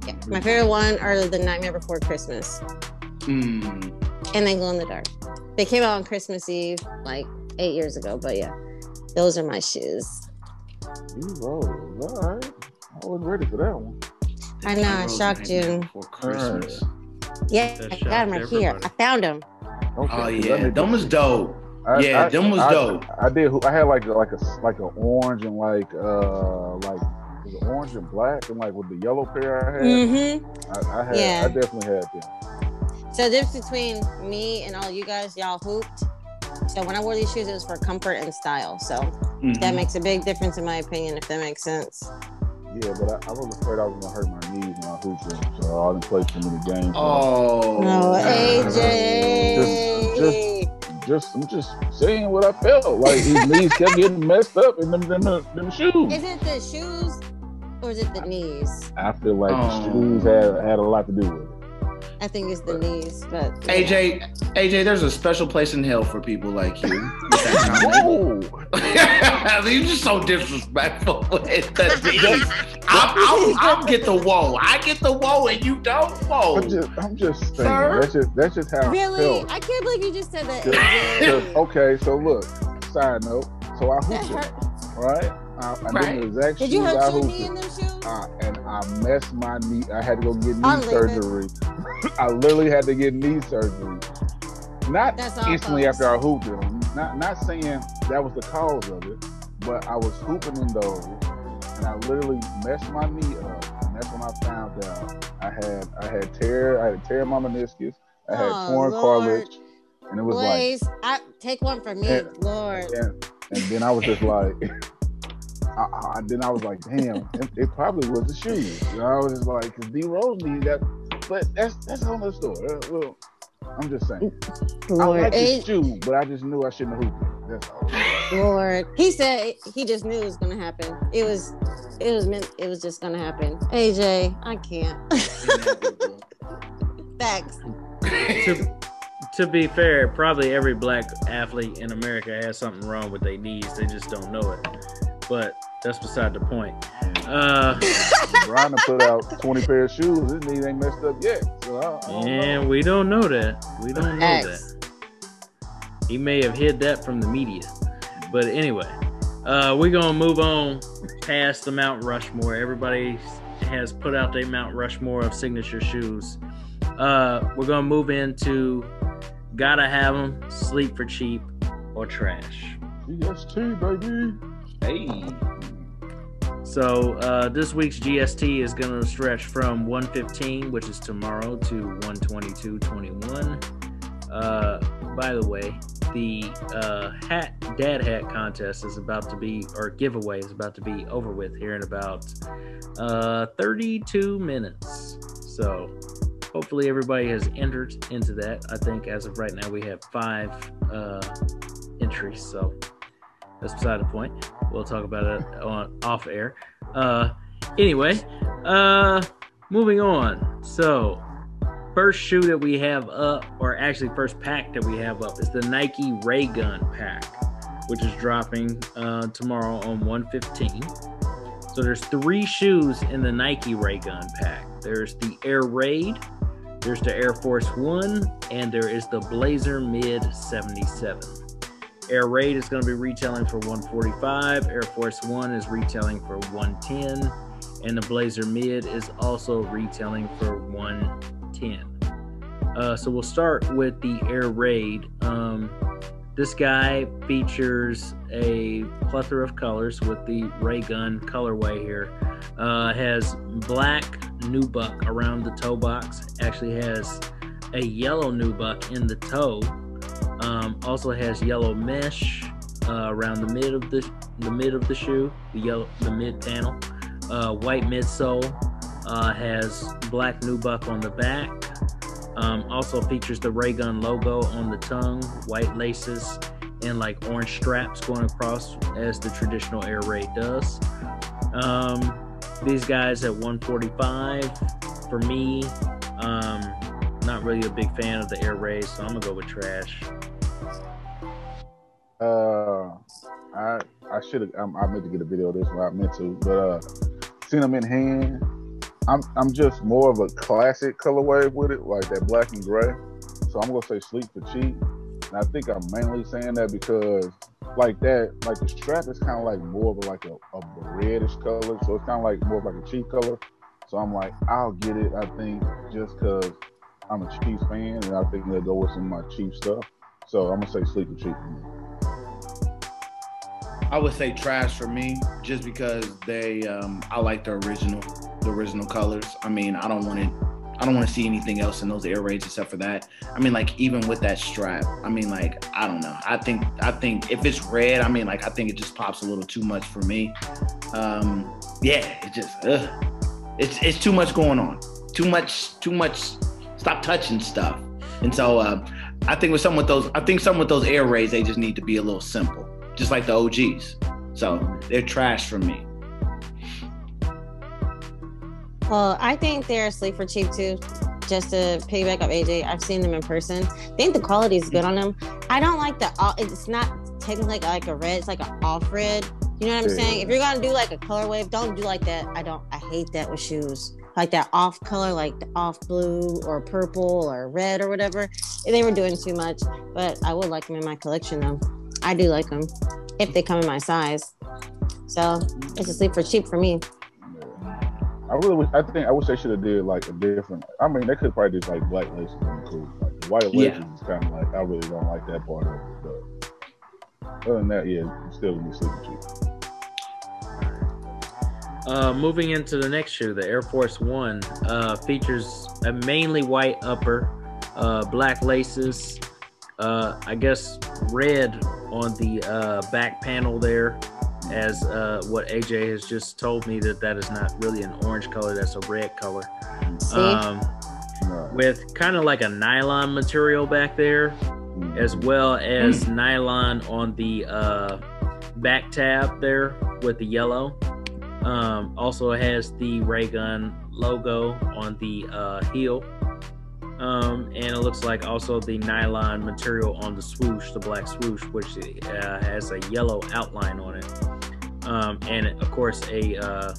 Yeah. My favorite one are the Nightmare Before Christmas. And they Glow in the Dark. They came out on Christmas Eve like 8 years ago, but yeah, those are my shoes. All right. I wasn't ready for that one. I know, I shocked you. For Christmas. Yeah, I got them right here. I found them. Okay, Oh yeah, them was dope. Them was dope. I had like an orange and like was it orange and black and like with the yellow pair I had. I definitely had them. So the difference between me and all you guys, y'all hooped. So when I wore these shoes, it was for comfort and style. So that makes a big difference in my opinion, if that makes sense. Yeah, but I was afraid I was gonna hurt my knees when I hooped them, so I didn't play too many games. Oh, no, AJ. I'm just saying what I felt. Like his knees kept getting messed up in them shoes. Is it the shoes or is it the knees? I feel like the shoes had a lot to do with it. I think it's the knees, but AJ, there's a special place in hell for people like you. Whoa! You're just so disrespectful. I'll get the whoa. I get the whoa, and you don't whoa. I'm just saying. Sir? That's just how really? I felt. I can't believe you just said that. Okay, so look. Side note. So I hooped it, right? Right. The exact Did you shoes hurt your knee in them shoes? And I messed my knee. I had to go get knee surgery. I literally had to get knee surgery. Not instantly after I hooped in them. Not saying that was the cause of it, but I was hooping in those, and I literally messed my knee up. And that's when I found out I had a tear in my meniscus. I had torn cartilage, and it was like, take one for me, Lord. And then I was just like. Then I was like, damn, it probably was the shoes. You know, I was just like, because D Rose needed that, but that's a whole other story. Well, I'm just saying, Lord, I like the shoe, but I just knew I shouldn't have hooped it. That's all. Lord, he said he just knew it was gonna happen. It was just gonna happen. AJ, I can't. Facts. To be fair, probably every black athlete in America has something wrong with their knees. They just don't know it. But that's beside the point. Brian put out 20 pair of shoes. His knee ain't messed up yet. So we don't know that. We don't know that. He may have hid that from the media. But anyway, we're going to move on past the Mount Rushmore. Everybody has put out their Mount Rushmore of signature shoes. We're going to move into Gotta Have 'Em, Sleep for Cheap, or Trash. GST, baby. Hey. So this week's GST is going to stretch from 115, which is tomorrow, to 122.21. By the way, the dad hat contest is about to be, or giveaway is about to be over with here in about 32 minutes. So hopefully everybody has entered into that. I think as of right now we have 5 entries. So that's beside the point. We'll talk about it off air. Anyway, moving on. So first shoe that we have up, or actually first pack that we have up, is the Nike Ray Gun pack, which is dropping tomorrow on 1/15. So there's 3 shoes in the Nike Ray Gun pack. There's the Air Raid, there's the Air Force One, and there is the Blazer Mid 77. Air Raid is going to be retailing for $145. Air Force One is retailing for $110, and the Blazer Mid is also retailing for $110. So we'll start with the Air Raid. This guy features a plethora of colors with the Ray Gun colorway here. Has black nubuck around the toe box. Actually has a yellow nubuck in the toe. Also has yellow mesh around the mid of the shoe, the mid panel. White midsole, has black nubuck on the back. Also features the Ray Gun logo on the tongue, white laces, and like orange straps going across as the traditional Air Raid does. These guys at $145. For me, not really a big fan of the Air Raid, so I'm gonna go with trash. I should have. I meant to get a video of this one. I meant to, but seen them in hand. I'm just more of a classic colorway with it, like that black and gray. So I'm gonna say sleep for cheap. And I think I'm mainly saying that because like that, like the strap is kind of like more of a reddish color. So it's kind of like more of like a cheap color. So I'm like, I'll get it. I think just because I'm a Chiefs fan, and I think they'll go with some of my cheap stuff. So I'm gonna say sleep for cheap for me. I would say trash for me, just because I like the original colors. I mean, I don't want to see anything else in those Air Raids except for that. I mean, like even with that strap, I mean, like I don't know. I think if it's red, I mean, like I think it just pops a little too much for me. Yeah, it just it's too much going on. Too much. Stop touching stuff. And so I think some with those Air Raids, they just need to be a little simple, just like the OGs. So they're trash for me. Well, I think they're sleep for cheap too. Just to piggyback up AJ, I've seen them in person. I think the quality is good on them. I don't like it's not technically like a red, it's like an off red. You know what I'm saying? If you're gonna do like a color wave, don't do like that. I hate that with shoes. Like that off color, like the off blue or purple or red or whatever. They were doing too much, but I would like them in my collection though. I do like them if they come in my size. So it's a sleep for cheap for me. I wish they should have did like a different. I mean, they could probably just like black laces and cool. Like the white laces is kind of like I really don't like that part of it. But other than that, yeah, it's still gonna be sleeping cheap. Moving into the next shoe, the Air Force One features a mainly white upper, black laces, I guess red on the back panel there, as what AJ has just told me that is not really an orange color, that's a red color. With kind of like a nylon material back there, as well as nylon on the back tab there with the yellow. Also has the Ray Gun logo on the heel. And it looks like also the nylon material on the swoosh, the black swoosh, which has a yellow outline on it. And of course a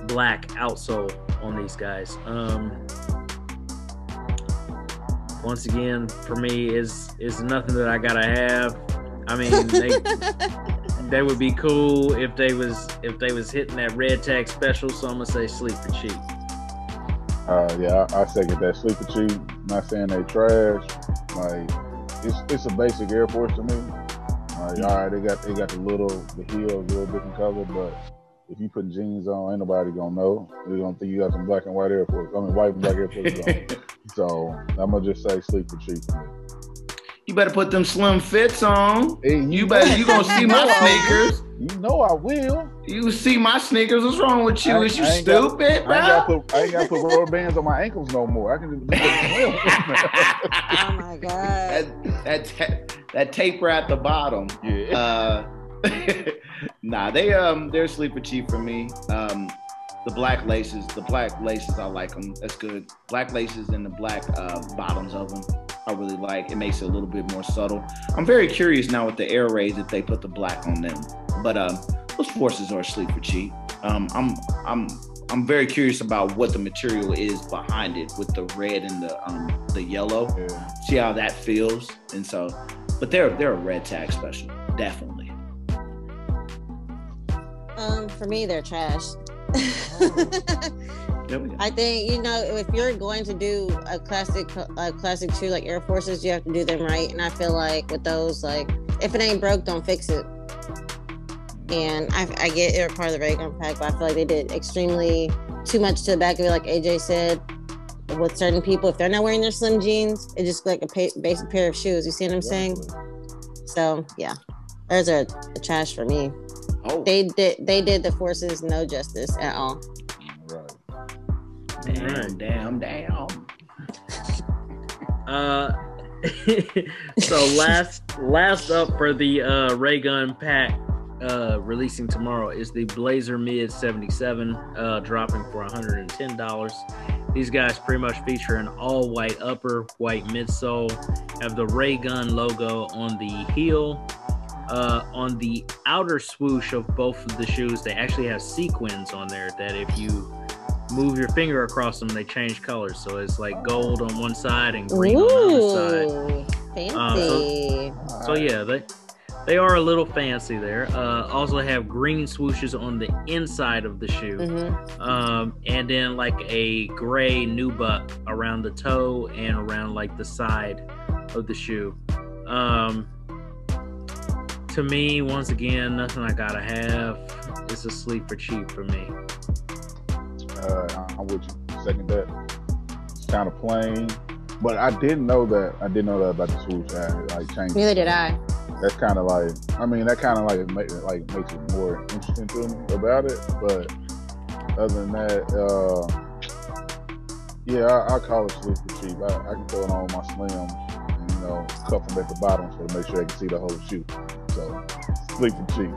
black outsole on these guys. Once again, for me, is nothing that I gotta have. I mean, they would be cool if they was hitting that red tag special. So I'm gonna say sleep for cheap. Yeah, I second that. Sleep for cheap. Not saying they trash. Like it's a basic Air Force to me. Like, all right, they got the heel, a little different color, but if you put jeans on, ain't nobody gonna know. They're gonna think you got some black and white Air Force. I mean, white and black Air Force on. So I'm gonna just say sleep for cheap. better put them slim fits on. Hey, You gonna see my sneakers. You know I will. You see my sneakers. What's wrong with you? Is you stupid, bro? I ain't got to put rubber bands on my ankles no more. I can just Oh my god. that taper at the bottom. Yeah. Nah, they're sleeper cheap for me. The black laces, I like them. That's good. Black laces and the black bottoms of them, I really like. It makes it a little bit more subtle. I'm very curious now with the Air Rays that they put the black on them. But those Forces are sleeper cheap. I'm very curious about what the material is behind it with the red and the yellow. Yeah. See how that feels. And so, but they're a red tag special, definitely. For me, they're trash. There we go. I think, if you're going to do a classic shoe like Air Forces, you have to do them right. And I feel like with those, like, if it ain't broke, don't fix it. And I get they're part of the Ray Gun pack, but I feel like they did extremely too much to the back of it, like AJ said. With certain people, if they're not wearing their slim jeans, it's just like a basic pair of shoes. You see what I'm saying? So yeah, those are trash for me. Oh, They did the Forces no justice at all. Right. damn. So last up for the Ray Gun pack releasing tomorrow is the Blazer Mid 77 dropping for $110. These guys pretty much feature an all white upper, white midsole, have the Ray Gun logo on the heel. On the outer swoosh of both of the shoes, they actually have sequins on there that if you move your finger across them, they change colors. So it's like gold on one side and green on the other side. Fancy. So yeah, they are a little fancy there. Also have green swooshes on the inside of the shoe. Mm-hmm. And then like a gray nubuck around the toe and around like the side of the shoe. To me, once again, nothing I gotta have. It's a sleeper cheap for me. I'm with you. Second that. It's kind of plain, but I didn't know that about the swoosh. Like changed. Neither did I. That's kind of like. I mean, that kind of makes it more interesting to me about it. But other than that, I call it sleeper cheap. I can throw it on my slim, and, cuff them at the bottom so to make sure they can see the whole shoe. So sleeper cheap.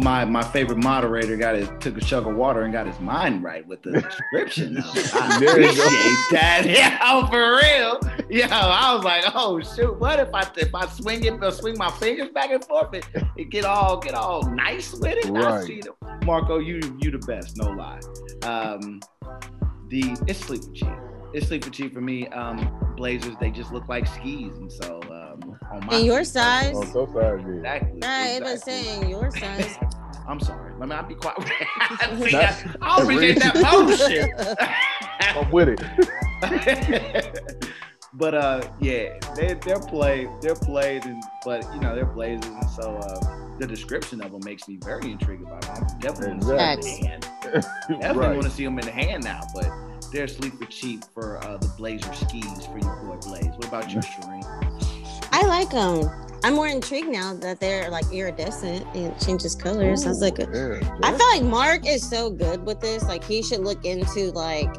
My favorite moderator took a chug of water and got his mind right with the description. I appreciate that. Yeah, for real. Yeah, I was like, oh shoot, what if I swing my fingers back and forth and get all nice with it? Right. I see them. Marco, you the best, no lie. It's sleeper cheap. It's sleeper cheap for me. Blazers, they just look like skis, and so on my And your size? Oh, so size, yeah. Exactly. Right, I was saying your size. I'm sorry. Let me not be quiet. That's I'll appreciate that motion. I'm with it. But they're played, but they're Blazers, and so the description of them makes me very intrigued about them. I definitely want to see them in the hand. Definitely want to see them in the hand now, but they're sleeper cheap for the Blazer skis for your boy Blaze. What about you, Shireen? I like them. I'm more intrigued now that they're like iridescent and it changes colors. Sounds like I feel like Mark is so good with this. Like he should look into like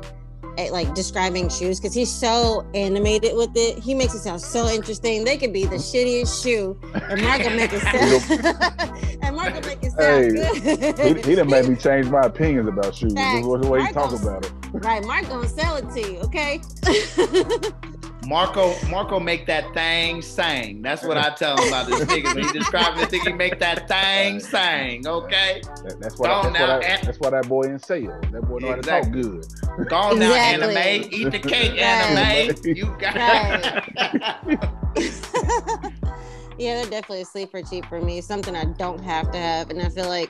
describing shoes because he's so animated with it. He makes it sound so interesting. They could be the shittiest shoe, and Mark will make it sound good. He done made me change my opinions about shoes. Facts. The way he talk about it. Right, Mark gonna sell it to you, okay? Marco make that thing sing. That's what I tell him about this nigga. When he describes the thing, he make that thing sing, okay? That's why that boy in sale. That boy know how to talk good. Go on now, anime. Eat the cake, anime. You got it. Yeah, they're definitely a sleeper cheap for me. Something I don't have to have, and I feel like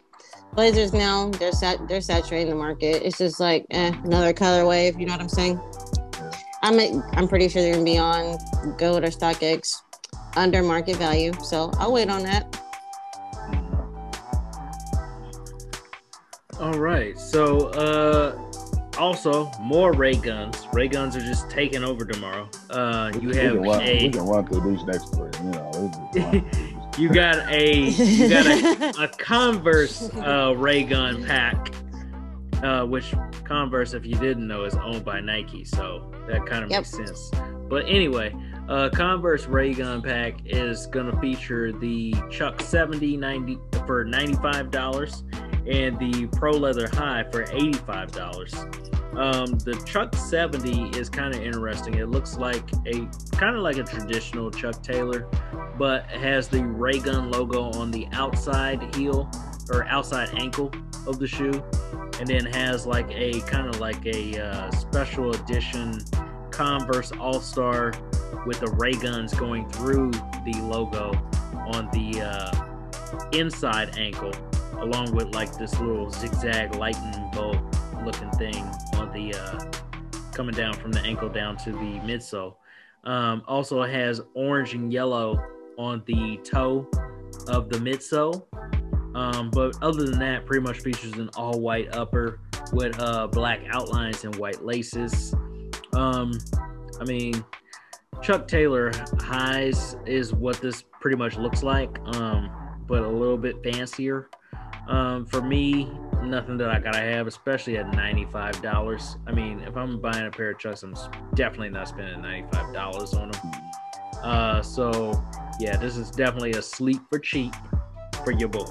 Blazers now they're saturating the market. It's just like another colorway, if you know what I'm saying. I'm pretty sure they're gonna be on Gold or StockX under market value, so I'll wait on that. All right, so Also, more Ray guns. Ray guns are just taking over tomorrow. You have we can run through these next three. You know, you got a Converse Ray gun pack, which Converse, if you didn't know, is owned by Nike, so that kind of makes sense. But anyway, Converse Ray gun pack is gonna feature the Chuck 7090 for $95 and the Pro Leather High for $85. The Chuck 70 is kind of interesting. It looks like a traditional Chuck Taylor, but has the Ray gun logo on the outside heel or outside ankle of the shoe, and then has like a special edition Converse All-Star with the Ray guns going through the logo on the inside ankle, along with like this little zigzag lightning bolt looking thing on the coming down from the ankle down to the midsole. Also has orange and yellow on the toe of the midsole. But other than that, pretty much features an all white upper with black outlines and white laces. I mean, Chuck Taylor highs is what this pretty much looks like, but a little bit fancier. For me, nothing that I gotta have, especially at $95. I mean, if I'm buying a pair of Chucks, I'm definitely not spending $95 on them. So yeah, this is definitely a sleep for cheap for your boy.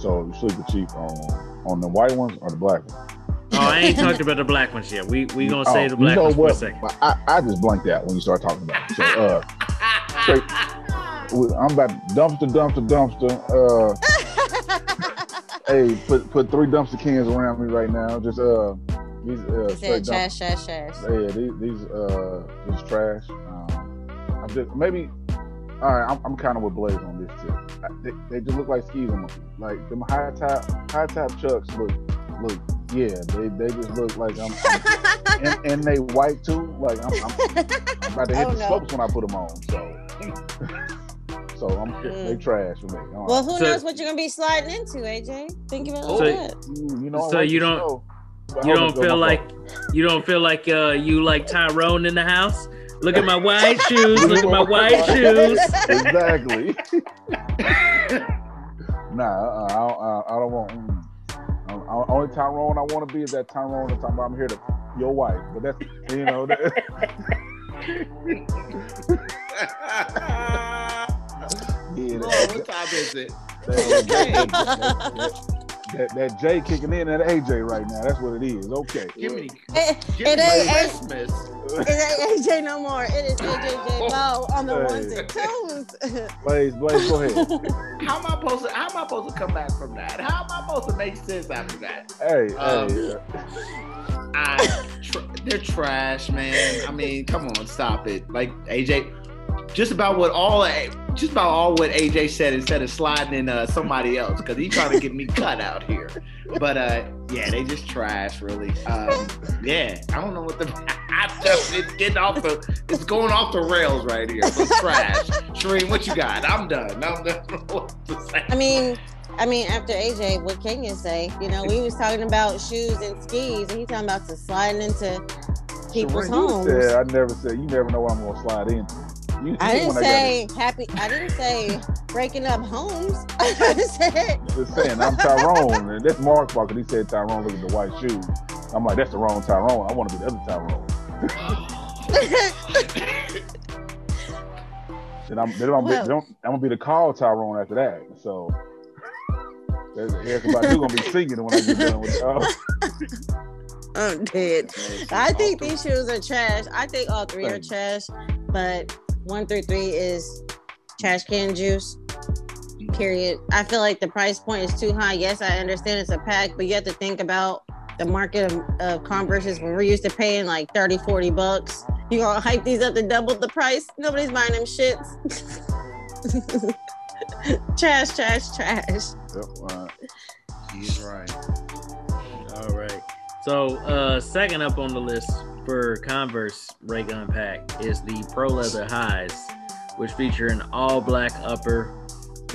So you sleep for cheap on the white ones or the black ones? Oh, I ain't talked about the black ones yet. We gonna say the black ones for a second. I just blanked out when you start talking about it. So, straight, I'm about dumpster. Hey, put 3 dumpster cans around me right now. Just these straight trash. Yeah, these trash. I'm just maybe. All right, I'm kind of with Blaze on this too. They just look like skis on my feet. Like them high top Chucks look. Yeah, they just look like and they white too. Like I'm about to hit the slopes when I put them on. So they trash for me. Well, who knows what you're gonna be sliding into, AJ? Think of it like that. You know. So you don't feel like you like Tyrone in the house. Look at my white shoes. Look at my white shoes. Exactly. Nah, I don't want. Only Tyrone I want to be is that Tyrone that's talking about I'm here to your wife. But that's What time is it? That J kicking in at AJ right now. That's what it is. Okay. Give me Christmas. It ain't AJ no more. It is AJ Mo on the ones and twos. Blaze, go ahead. How am I supposed to come back from that? How am I supposed to make sense after that? They're trash, man. I mean, come on, stop it. Like AJ, just about all what AJ said instead of sliding in somebody else, because he's trying to get me cut out here. But yeah, they just trash, really. Yeah, I don't know what it's going off the rails right here. So it's trash. Shereen, what you got? I'm done. What to say. I mean, after AJ, what can you say? You know, we was talking about shoes and skis, and he's talking about sliding into people's homes. I never said you never know what I'm gonna slide into. I didn't say breaking up homes. I said. Just saying, I'm Tyrone, and that's Mark's fault because he said Tyrone look at the white shoes. I'm like, that's the wrong Tyrone. I want to be the other Tyrone. Then I'm gonna be the call Tyrone after that. So everybody's gonna be singing when I get done with it. I'm dead. I think these shoes are trash. I think all 3 are trash, but 1 through 3 is trash can juice. Period. I feel like the price point is too high. Yes, I understand it's a pack, but you have to think about the market of Converses when we're used to paying like $30-$40. You gonna hype these up to double the price? Nobody's buying them shits. Trash. Yep, he's right. All right. So second up on the list for Converse Ray Gun pack is the Pro Leather Highs, which feature an all black upper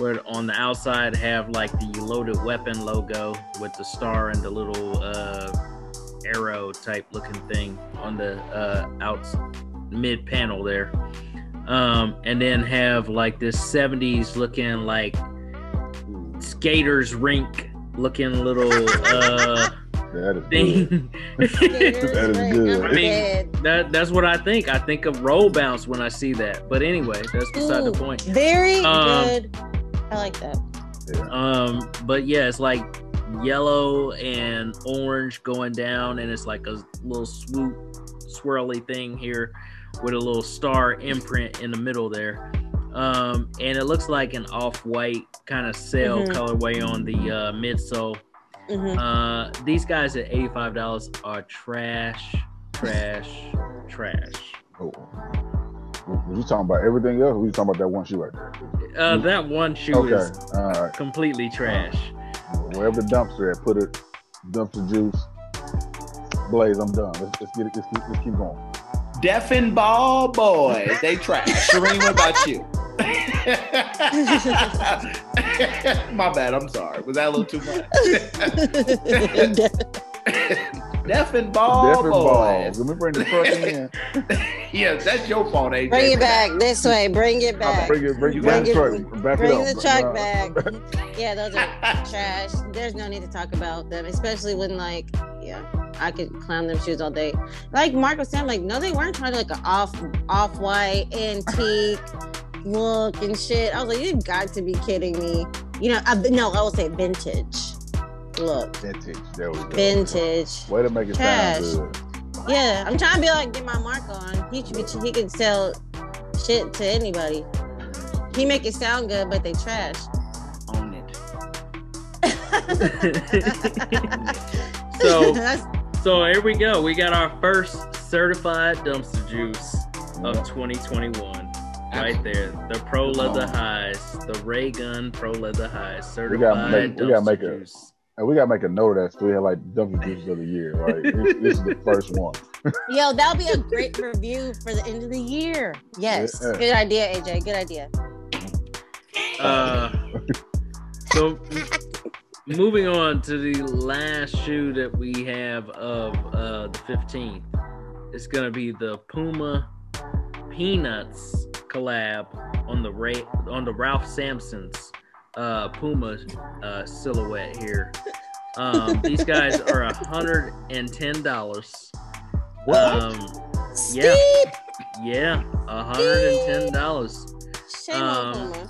where on the outside have like the Loaded Weapon logo with the star and the little arrow type looking thing on the mid panel there. And then have like this 70s looking like skaters rink looking little that is thing. That is good. I mean, that's what I think. I think of Roll Bounce when I see that. But anyway, that's beside the point. Very good. I like that. Yeah. But yeah, it's like yellow and orange going down, and it's like a little swoop, swirly thing here with a little star imprint in the middle there. And it looks like an off-white kind of sail colorway on the midsole. These guys at $85 are trash. Oh. Was you talking about everything else, or were you talking about that one shoe right there? That one shoe is right. completely trash. Wherever the dumpster at, put it, dumpster juice. Blaze, I'm done. Let's get it. Let's keep going. Deaf and Ball Boys, they trash. Shereen, what about you? My bad, I'm sorry. Was that a little too much? Deaf and Ball Boys. Let me bring the truck in. Yeah, that's your fault, AJ. Bring it back this way. Bring it back. Bring it back the truck. Back Bring it up. the truck back. Yeah, those are trash. There's no need to talk about them, especially when I could clown them shoes all day. Like Mark was saying, like, no, they weren't trying to like an off-white antique look and shit. I was like, you've got to be kidding me. You know, I will say vintage look. Vintage. There we go. Vintage. Way to make it trash. sound good. Yeah, I'm trying to be like, get my Mark on. He could sell shit to anybody. He make it sound good, but they trash. Own it. So here we go. We got our first certified dumpster juice of 2021. Right there. The Pro Leather Highs. The Ray Gun Pro Leather Highs. Certified dumpster juice. And we gotta make a note of that so we have like dumpster juices of the year, right? This is the first one. Yo, that'll be a great review for the end of the year. Yes. Yeah. Good idea, AJ. Good idea. So moving on to the last shoe that we have of the 15th. It's gonna be the Puma Peanuts collab on the Ralph Sampson's Puma silhouette here. These guys are $110. Yeah, $110. Shame on Puma.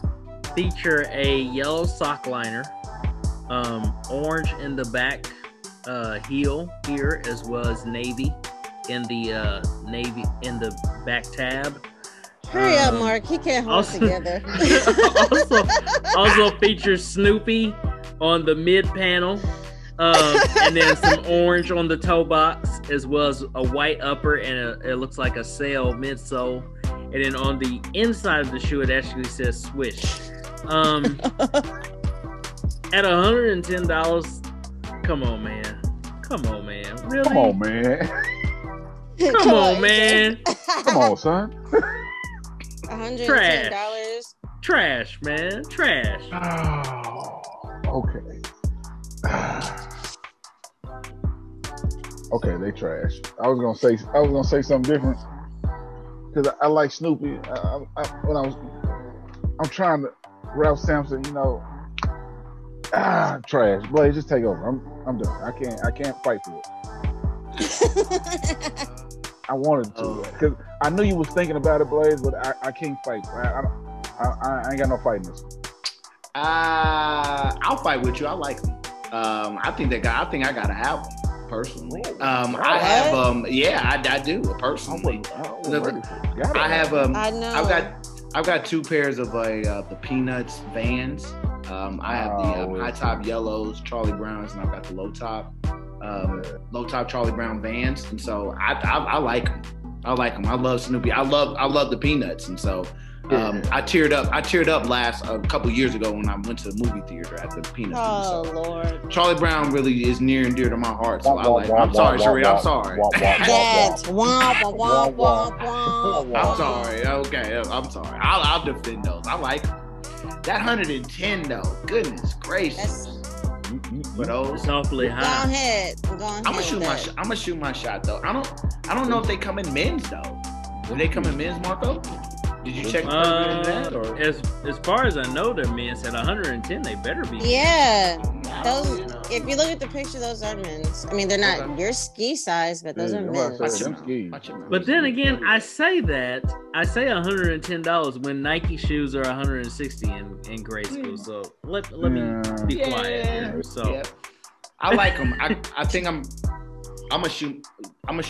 Feature a yellow sock liner, orange in the back heel here, as well as navy in the back tab. Hurry up, Mark. He can't hold it together. also features Snoopy on the mid panel, and then some orange on the toe box, as well as a white upper and it looks like a sail midsole. And then on the inside of the shoe, it actually says Swish. At $110, come on, man. Really? Come on, man. Come on, man. Come on, son. $110. Trash, man. Trash. Oh, okay. Okay, they trash. I was gonna say something different because I like Snoopy. I'm trying to Ralph Sampson, trash. Blaze, just take over. I'm done. I can't fight for it. I wanted to because I knew you was thinking about it, Blaze, but I can't fight. I ain't got no fight in this. I'll fight with you. I like them. I think I gotta have them personally. I have I do personally. I have I know. I've got two pairs of the Peanuts Vans. I have the high top yellows, Charlie Browns, and I've got the low top Charlie Brown Vans. And so I like them. I love Snoopy. I love the Peanuts. And so I teared up a couple years ago when I went to the movie theater at the Peanuts. Oh, so Lord. Charlie Brown really is near and dear to my heart. So I'm sorry, Sheree. I'm sorry. That's womp, womp, womp, womp. I'm sorry. Okay, I'm sorry. I'll defend those. I like them. That 110 though, goodness gracious. But It's awfully Go high. ahead. Go ahead. I'm gonna shoot my shot though. I don't know if they come in men's though. Do they come in men's, Marco? Did you check that or? As far as I know, they're men's at 110. They better be. Yeah. No, Those, you know. if you look at the picture, those are men's. I mean, they're not Okay. your ski size, but those are men's. Watch them your skis. mouth. Watch your mouth. But then again, I say $110 when Nike shoes are 160 in grade school. So let me be quiet here. So Yeah. I like them. I think I'm gonna shoot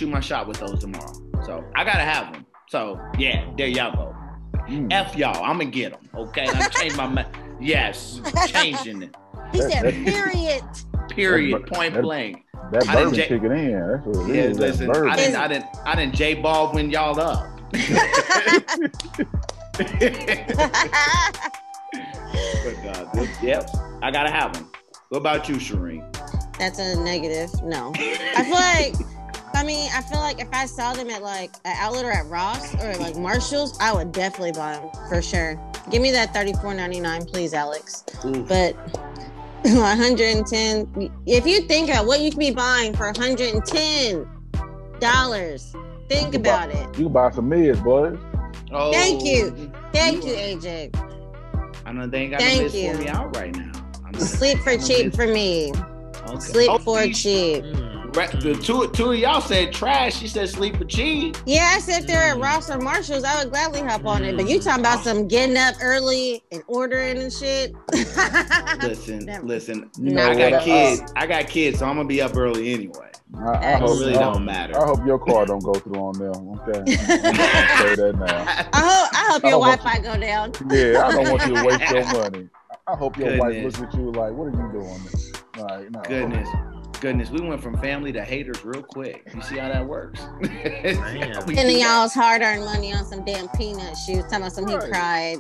my shot with those tomorrow. So I gotta have them. So yeah, there y'all go. F y'all, I'm gonna get them. Okay, I changed my mind. Yes, changing it. He said, period. Period. Point blank. That I didn't bourbon J- kicking in. That's what it Yeah, is. that listen, bourbon. I didn't J Baldwin y'all up. But yep, I gotta have them. What about you, Shireen? That's a negative. No. I feel like if I saw them at like an outlet or at Ross or like Marshall's, I would definitely buy them for sure. Give me that $34.99, please, Alex. Oof. But 110. If you think about what you could be buying for $110, think about it. You can buy some mids, boys. Oh, Thank you, AJ. I know they ain't got no Thank list you. for me out right now. Sleep for cheap for me. Okay. Sleep Oh, for see, cheap. The two of y'all said trash. She said sleep for cheap. Yeah, I said if they're at Ross or Marshalls, I would gladly hop on it. But you talking about some getting up early and ordering and shit. Listen. No. I got kids, so I'm gonna be up early anyway. I It hope really don't matter. I hope your car don't go through on them. Okay, I'm gonna say that now. I hope your don't want Wi-Fi go down. Yeah, I don't want you to waste your money. I hope your wife Goodness. looks at you like, "What are you doing?" Like, no. Goodness, we went from family to haters real quick. You see how that works? We Spending do that. y'all's hard-earned money on some damn peanut shoes. Talking about some he Right. cried.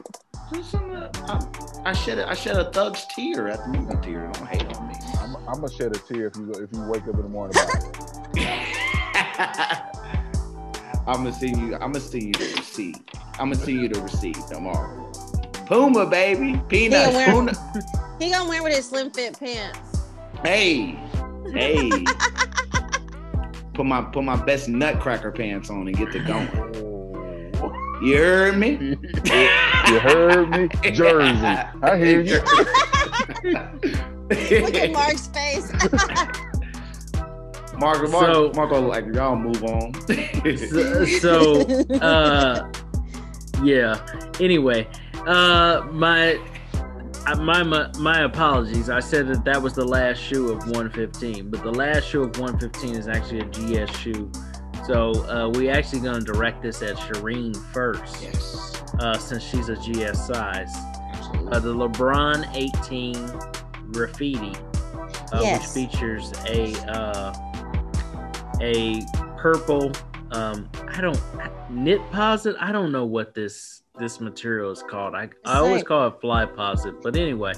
I shed a thug's tear at the movie theater. Don't hate on me. I'm gonna shed a tear if you wake up in the morning about it. I'm gonna see you the receipt. I'm gonna see you the receipt tomorrow. Puma, baby, peanuts. Yeah, Puma. He gonna wear with his slim fit pants. Hey. Put my best nutcracker pants on and get to going. You heard me? You heard me? Jersey. I hear you. Look at Mark's face. Marco, like y'all move on. Yeah. Anyway, my apologies. I said that was the last shoe of 115, but the last shoe of 115 is actually a GS shoe. So we actually going to direct this at Shireen first, Yes. since she's a GS size. Absolutely. The LeBron 18 graffiti, Yes. which features a purple knit posit. I don't know what this material is called. I always call it fly posit, but anyway,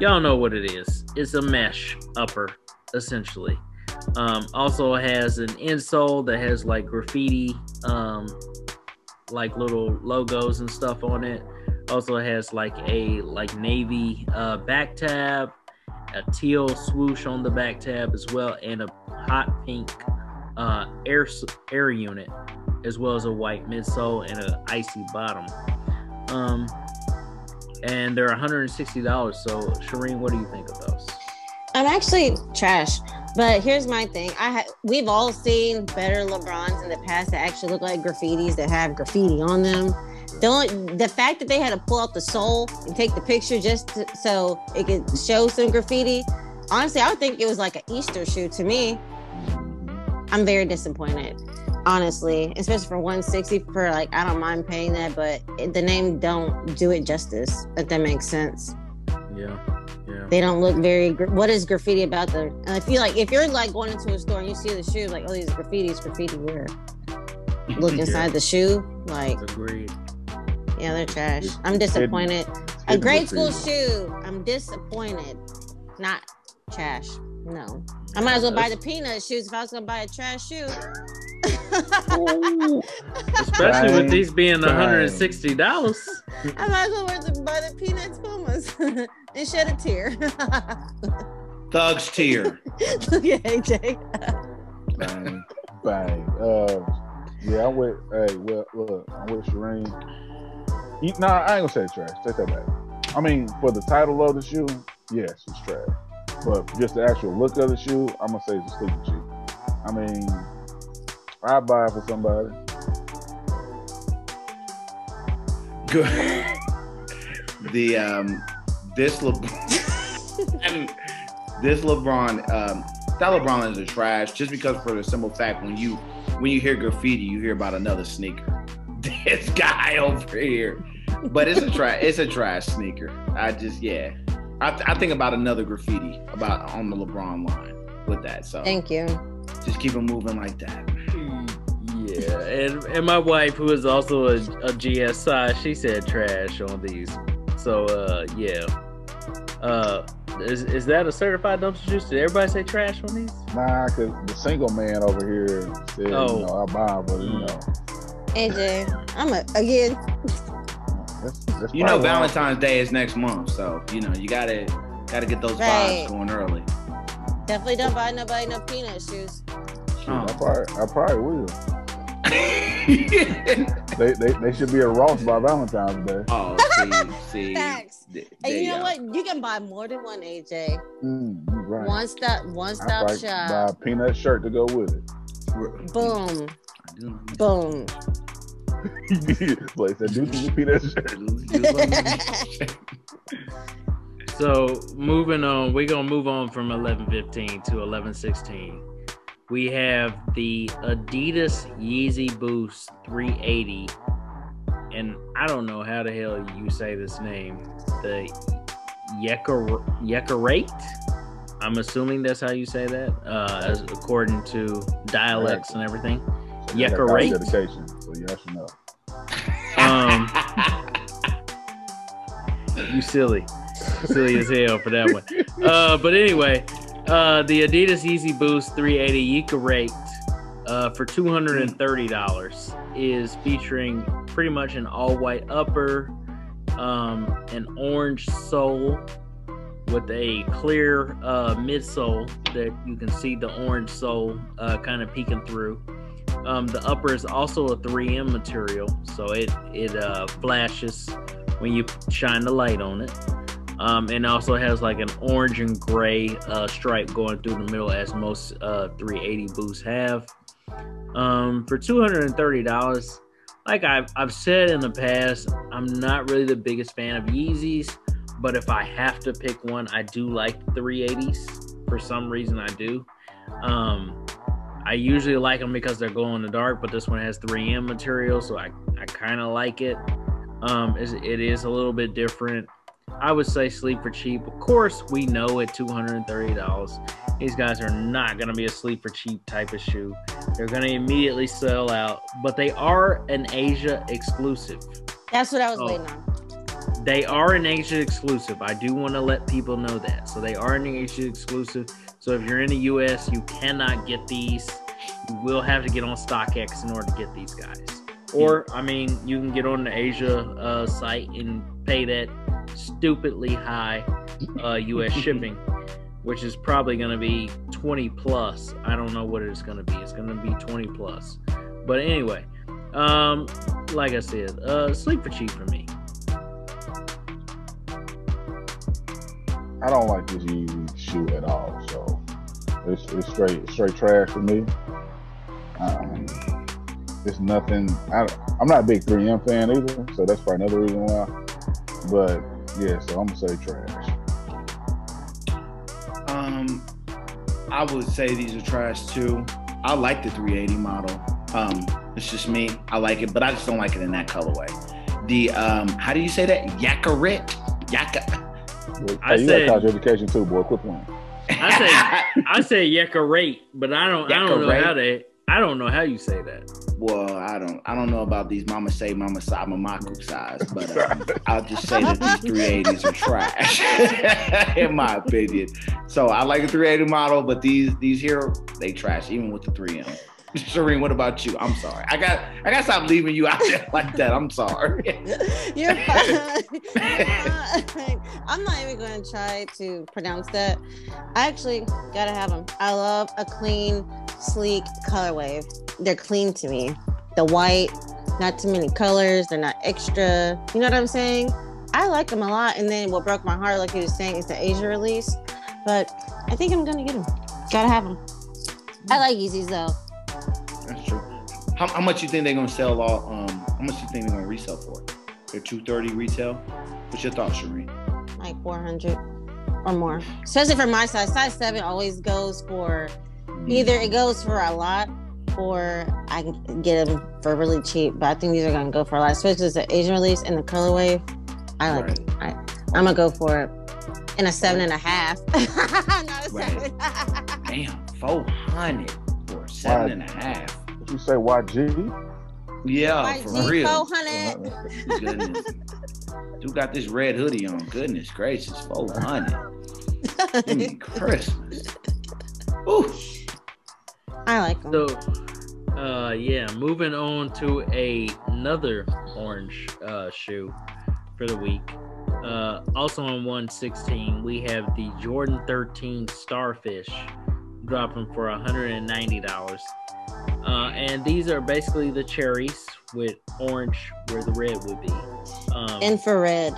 y'all know what it is. It's a mesh upper, essentially. Also has an insole that has like graffiti, like little logos and stuff on it. Also has like a navy back tab, a teal swoosh on the back tab as well, and a hot pink air unit, as well as a white midsole and an icy bottom. And they're $160. So Shireen, what do you think of those? I'm actually trash, but here's my thing. We've all seen better LeBrons in the past that actually look like graffitis that have graffiti on them. The fact that they had to pull out the sole and take the picture so it could show some graffiti. Honestly, I would think it was like an Easter shoe to me. I'm very disappointed, honestly, especially for 160. For I don't mind paying that, but the name don't do it justice. If that makes sense. Yeah. They don't look very. What is graffiti about them? And I feel like if you're going into a store and you see the shoes, like, oh, these graffiti where? Look inside the shoe, like, Agreed. yeah, they're trash. I'm disappointed. A grade school shoe. I'm disappointed. Not trash. No. I might as well buy the peanut shoes if I was gonna buy a trash shoe. Especially with these being $160. I might as well buy the Peanuts Pumas and shed a tear. Thug's tear. Look at AJ. Bang. Yeah, I'm with. Hey, well, look, I'm with Shireen. Nah, I ain't gonna say trash. Take that back. I mean, for the title of the shoe, yes, it's trash. But just the actual look of the shoe, I'm gonna say it's a sleeper shoe. I mean, I'd buy it for somebody. Good. This LeBron, that LeBron is a trash. Just because for the simple fact when you hear graffiti, you hear about another sneaker. This guy over here, but it's a trash sneaker. I think about another graffiti on the LeBron line with that. So thank you. Just keep it moving like that. Yeah, and my wife, who is also a GSI, she said trash on these. So yeah. Is that a certified dumpster juice? Did everybody say trash on these? Nah, because the single man over here said, I'll buy them, but AJ, again. That's Valentine's Day is next month, so you gotta get those vibes going early. Definitely don't buy nobody no peanut shoes. I probably will. they should be a Ross by Valentine's Day. Oh, see. Facts. And you know what? You can buy more than one, AJ. Right. One stop shop. Buy a peanut shirt to go with it. Boom. Boom. Place that deuces peanut shirt. So moving on, we're gonna move on from 11:15 to 11:16. We have the Adidas Yeezy Boost 380, and I don't know how the hell you say this name. The Yekarate. I'm assuming that's how you say that, as according to dialects and everything. Yekarate. Dedication, so you should know. You silly as hell for that one. But anyway, the Adidas Yeezy Boost 380 Yekarate for $230 is featuring pretty much an all-white upper, an orange sole with a clear midsole that you can see the orange sole kind of peeking through. The upper is also a 3M material, so it flashes when you shine the light on it. And also has like an orange and gray stripe going through the middle, as most 380 boosts have. For $230, like I've said in the past, I'm not really the biggest fan of Yeezys, but if I have to pick one, I do like 380s. For some reason, I do. I usually like them because they're glow in the dark, but this one has 3M material, so I kind of like it. It is a little bit different. I would say sleep for cheap. Of course, we know at $230, these guys are not going to be a sleep for cheap type of shoe. They're going to immediately sell out, but they are an Asia exclusive. That's what I was waiting on. They are an Asia exclusive. I do want to let people know that. So they are an Asia exclusive. So if you're in the US, you cannot get these. You will have to get on StockX in order to get these guys. Or, I mean, you can get on the Asia site and pay that stupidly high US shipping, which is probably going to be 20 plus. I don't know what it's going to be. It's going to be 20 plus. But anyway, like I said, sleep for cheap for me. I don't like this Yeezy shoe at all, so it's straight trash for me. It's nothing. I'm not a big 3M fan either, so that's probably another reason why. But yeah, so I'm gonna say trash. I would say these are trash too. I like the 380 model. It's just me. I like it, but I just don't like it in that colorway. The how do you say that? Yakarate? Well, you got college education too, boy. Quit playing. I say Yekarate, but I don't know how you say that. Well, I don't know about these Mama Say, Mama Sa, Mamaku size, but I'll just say that these 380s are trash, in my opinion. So I like the 380 model, but these here, they trash, even with the 3M. Shireen, what about you? I'm sorry. I got to stop leaving you out there like that. I'm sorry. You're fine. I'm not even going to try to pronounce that. I actually got to have them. I love a clean, sleek color wave. They're clean to me. The white, not too many colors. They're not extra. You know what I'm saying? I like them a lot. And then what broke my heart, like you were saying, is the Asia release. But I think I'm going to get them. Got to have them. I like Yeezys though. That's true. How much you think they're gonna sell all? How much you think they're gonna resell for? They're $230 retail. What's your thoughts, Shireen? Like 400 or more. Especially for my size. Size 7 always goes for either it goes for a lot or I can get them for really cheap. But I think these are gonna go for a lot. Especially the Asian release and the colorway. I like it. I'm gonna go for it in a 7.5. Not a 7. Damn, 400 for 7.5. Did you say YG? Yeah, YG for real. 400. Goodness. Dude got this red hoodie on. Goodness gracious, 400. Christmas. Ooh. I like them. So, moving on to another orange shoe for the week. Also on 116, we have the Jordan 13 Starfish dropping for $190. And these are basically the cherries with orange where the red would be. Infrared.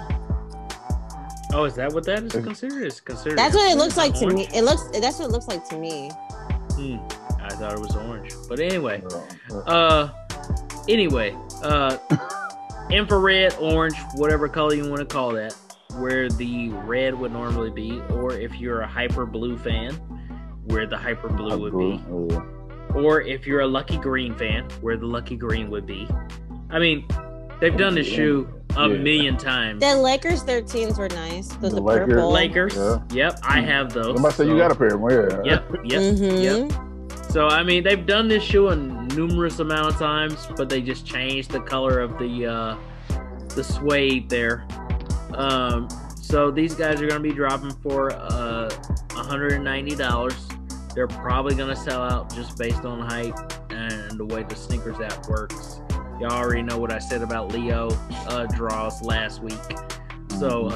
Oh, is that what that is considered? It's considered. That's what it looks like to orange? me. That's what it looks like to me. I thought it was orange, but anyway. Infrared, orange, whatever color you want to call that, where the red would normally be, or if you're a hyper blue fan, where the hyper blue would be, or if you're a lucky green fan, where the lucky green would be. I mean, they've done this shoe a million times. The Lakers 13s were nice. The Lakers. purple. Lakers, yep, I have those. Somebody say you got a pair of them, Yep. So, I mean, they've done this shoe a numerous amount of times, but they just changed the color of the suede there. So these guys are going to be dropping for $190. They're probably going to sell out just based on hype and the way the sneakers app works. Y'all already know what I said about Leo draws last week. So,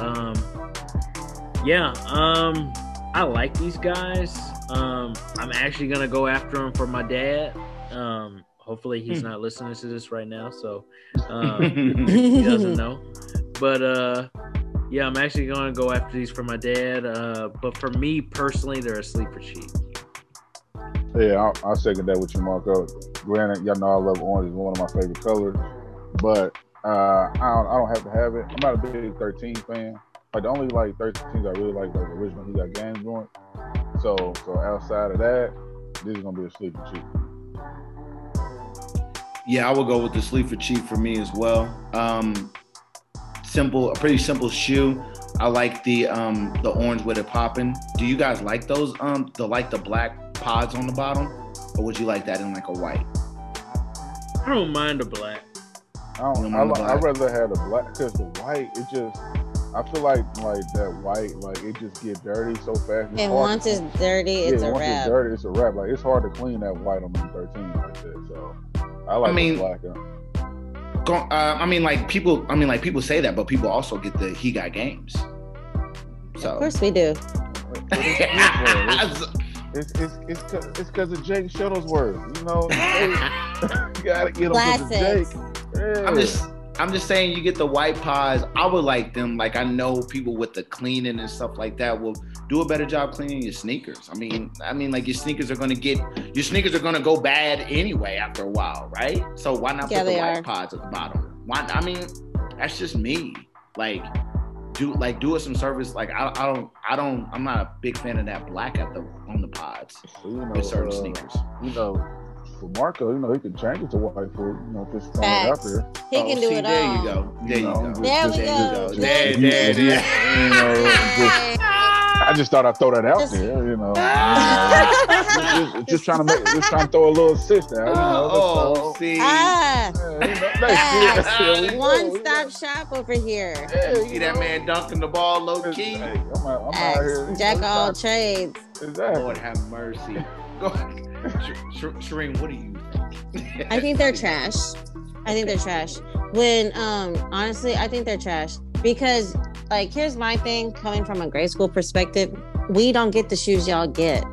I like these guys. I'm actually going to go after them for my dad. Hopefully he's not listening to this right now, so he doesn't know. But I'm actually going to go after these for my dad. But for me personally, they're a sleeper cheap. Yeah, I'll second that with you, Marco. Granted, y'all know I love orange. It's one of my favorite colors. But I don't have to have it. I'm not a big 13 fan. Like, the only 13s I really like the original He Got Game joint. So outside of that, this is going to be a sleeper cheap. Yeah, I will go with the sleeper cheap for me as well. A pretty simple shoe. I like the orange with it popping. Do you guys like those? The black pods on the bottom, or would you like that in like a white? I don't mind the black. I'd rather have the black because the white, I feel like that white, it just get dirty so fast. And once it's dirty, it's a wrap. Once it's dirty, it's a wrap. Like, it's hard to clean that white on the 13 like that. So I like the black. People say that, but people also get the He Got Games. So of course we do. It's because of Jake Shuttlesworth. You know, you gotta get him because of Jake. Yeah. I'm just saying, you get the white pods. I would like them. Like, I know people with the cleaning and stuff like that will do a better job cleaning your sneakers. I mean, like your sneakers are gonna go bad anyway after a while, right? So why not put the white pods at the bottom? Why? I mean, that's just me. Like, do us some service. Like, I'm not a big fan of that black on the pods with certain sneakers. For Marco, he can change it to white for just throwing it out there. He can do it all. There you go. There we go. There. I just thought I'd throw that out there, just trying to throw a little assist there. One-stop shop over here. See that man dunking the ball low key. I'm out here. Jack all trades. Exactly. Lord have mercy. Shireen, what do you think? I think they're trash. When honestly, I think they're trash because like here's my thing coming from a grade school perspective, we don't get the shoes y'all get.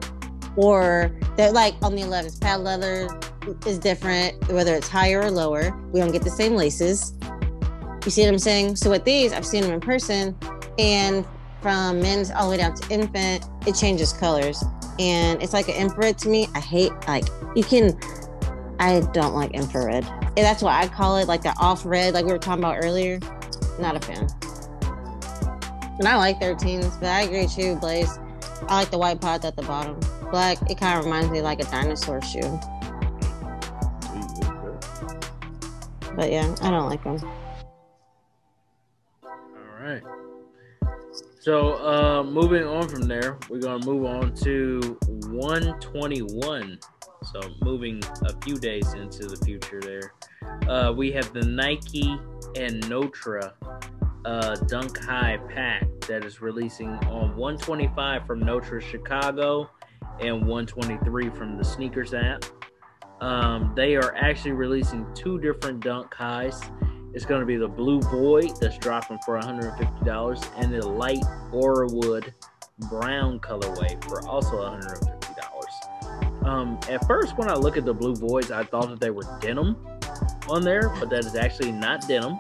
Or they're like on the 11th, pad leather is different, whether it's higher or lower. We don't get the same laces. You see what I'm saying? So with these, I've seen them in person, and from men's all the way down to infant, it changes colors. And it's like an infrared to me. I don't like infrared. And that's why I call it like the off red, like we were talking about earlier. Not a fan. And I like 13s, but I agree with you, Blaze. I like the white pods at the bottom. Black, it kind of reminds me like a dinosaur shoe. But yeah, I don't like them. All right. So moving on from there, we're going to move on to 121. So moving a few days into the future there. We have the Nike and Notre Dunk High pack that is releasing on 125 from Notre Chicago and 123 from the Sneakers app. They are actually releasing two different Dunk Highs. It's going to be the Blue Void that's dropping for $150 and the light Orawood brown colorway for also $150. At first, when I look at the Blue Voids, I thought that they were denim on there, but that is actually not denim.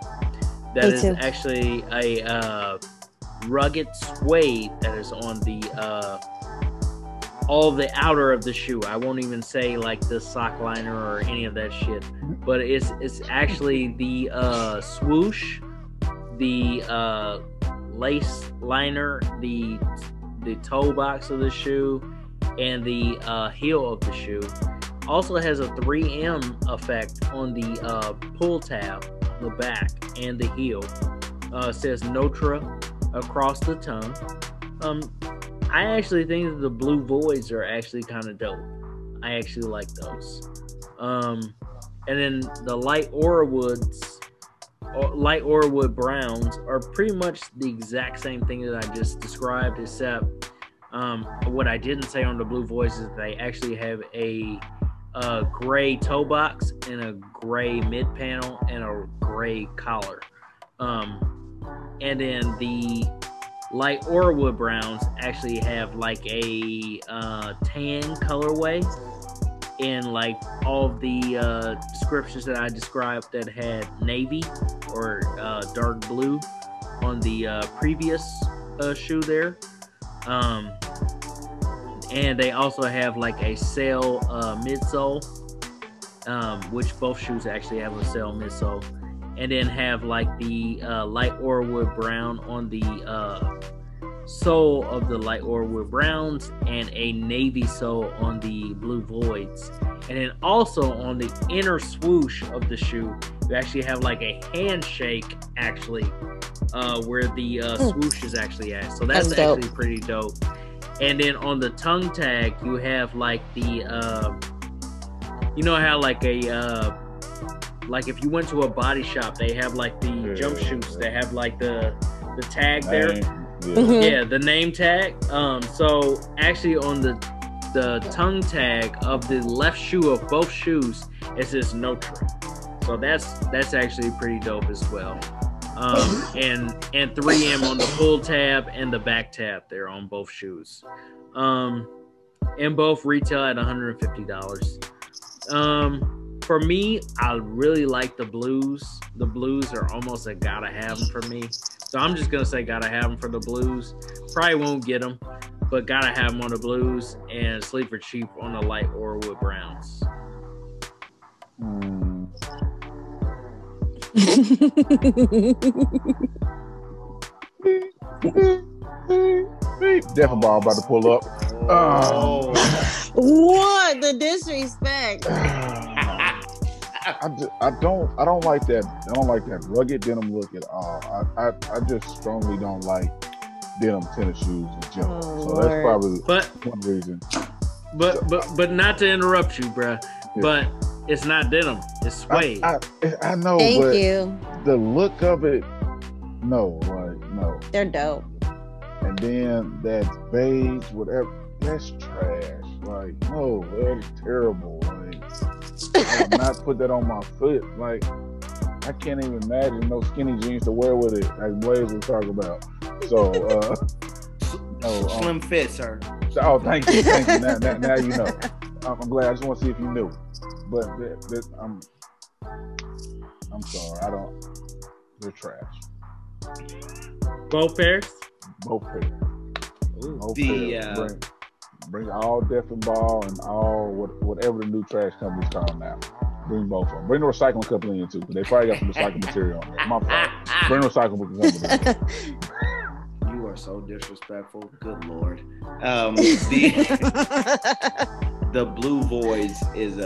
That is actually a rugged suede that is on the all the outer of the shoe. I won't even say like the sock liner or any of that shit, but it's actually the swoosh, the lace liner, the toe box of the shoe, and the heel of the shoe. Also has a 3M effect on the pull tab, the back, and the heel. It says Notre across the tongue. I actually think that the Blue Voids are actually kind of dope. I actually like those. And then the light Orawood browns are pretty much the exact same thing that I just described, except what I didn't say on the Blue Voids is they actually have a gray toe box and a gray mid panel and a gray collar. And then the light Orawood browns actually have like a tan colorway, and like all of the descriptions that I described that had navy or dark blue on the previous shoe there. And they also have like a sail midsole, which both shoes actually have a sail midsole, and then have like the light Orawood brown on the sole of the light Orawood browns and a navy sole on the Blue Voids. And then also on the inner swoosh of the shoe, you actually have like a handshake actually where the swoosh is actually at. So that's actually pretty dope. And then on the tongue tag, you have like the, you know how like a, like if you went to a body shop, they have like the jump shoots. They have like the tag there. Yeah, the name tag. So actually on the tongue tag of the left shoe of both shoes, it says Notre. So that's actually pretty dope as well. And 3M on the pull tab and the back tab there on both shoes. And both retail at $150. For me, I really like the blues. The blues are almost a gotta have them for me. So I'm just gonna say gotta have them for the blues. Probably won't get them, but gotta have them on the blues and sleep for cheap on the light Orawood browns. Definitely ball about to pull up. What the disrespect? I don't like that. I don't like that rugged denim look at all. I just strongly don't like denim tennis shoes in general. So that's probably one reason. But not to interrupt you, bruh. Yeah. But it's not denim. It's suede. I know. Thank but you. The look of it, no. They're dope. And then that beige, whatever, that's trash. Like, no, that is terrible. Like, I would not put that on my foot. Like, I can't even imagine no skinny jeans to wear with it, as Blaze was talking about. So, slim fit, sir. Oh, thank you. Now you know. I'm glad. I just want to see if you knew. But I'm sorry. I don't. They're trash. Both pairs. Both pairs. Ooh. Both The, pairs. Bring all Death and Ball and all whatever the new trash company's called now. Bring both of them. Bring the recycling company in too, because they probably got some recycling material on there. My fault. Bring the recycling company in. You are so disrespectful. Good Lord. The Blue Voids is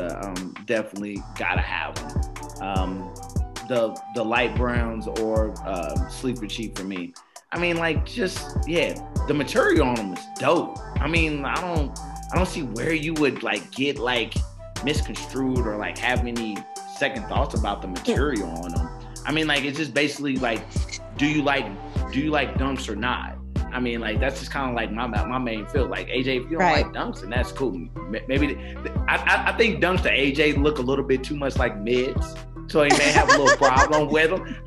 definitely gotta have them. The light browns or Sleeper Cheap for me. I mean, like, the material on them is dope. I mean, I don't see where you would like get like misconstrued or like have any second thoughts about the material on them. I mean, like, it's just basically like, do you like dunks or not? I mean, like, that's just kind of like my main feel. Like, AJ, if you don't like dunks, then that's cool. Maybe I think dunks to AJ look a little bit too much like mids, so he may have a little problem with them. He's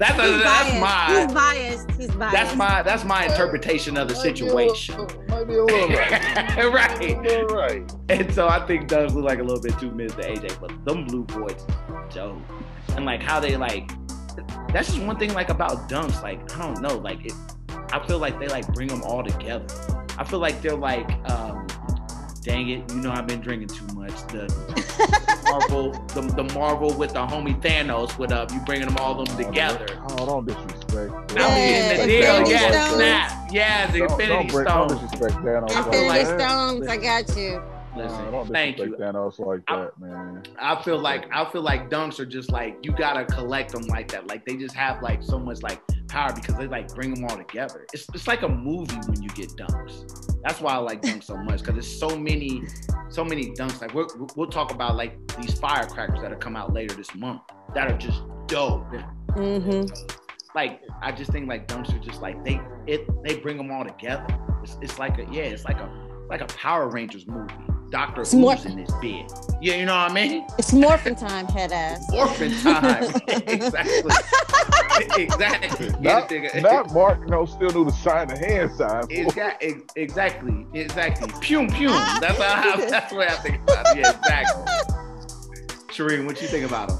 biased. That's my interpretation of the situation. Might be a little right. Right. And so I think dunks look like a little bit too mids to AJ, but them Blue Voids, dope. And like how they like, that's just one thing like about dunks. Like, I don't know, like I feel like they like bring them all together. I feel like they're like, dang it, you know I've been drinking too much. The Marvel with the homie Thanos with you bringing them all together. Oh, don't disrespect. The Infinity Stones. Don't disrespect Thanos. Infinity Stones, I got you. Listen, don't thank you. Thanos like that, man. I feel like dunks are just like, you gotta collect them like that. Like, they just have like so much like power because they like bring them all together. It's like a movie when you get dunks. That's why I like dunks so much, because there's so many dunks. Like, we'll talk about like these firecrackers that will come out later this month that are just dope. Mm-hmm. Like, I just think like dunks are just like they bring them all together. It's like a Power Rangers movie. Dr. Who's in this bed. Yeah, you know what I mean? It's morphin' time, head ass. Morphin' time. Exactly. Not Mark, still do the sign the hand sign. Exactly. Pum. That's the way I think about it. Yeah, exactly. Shireen, what you think about them?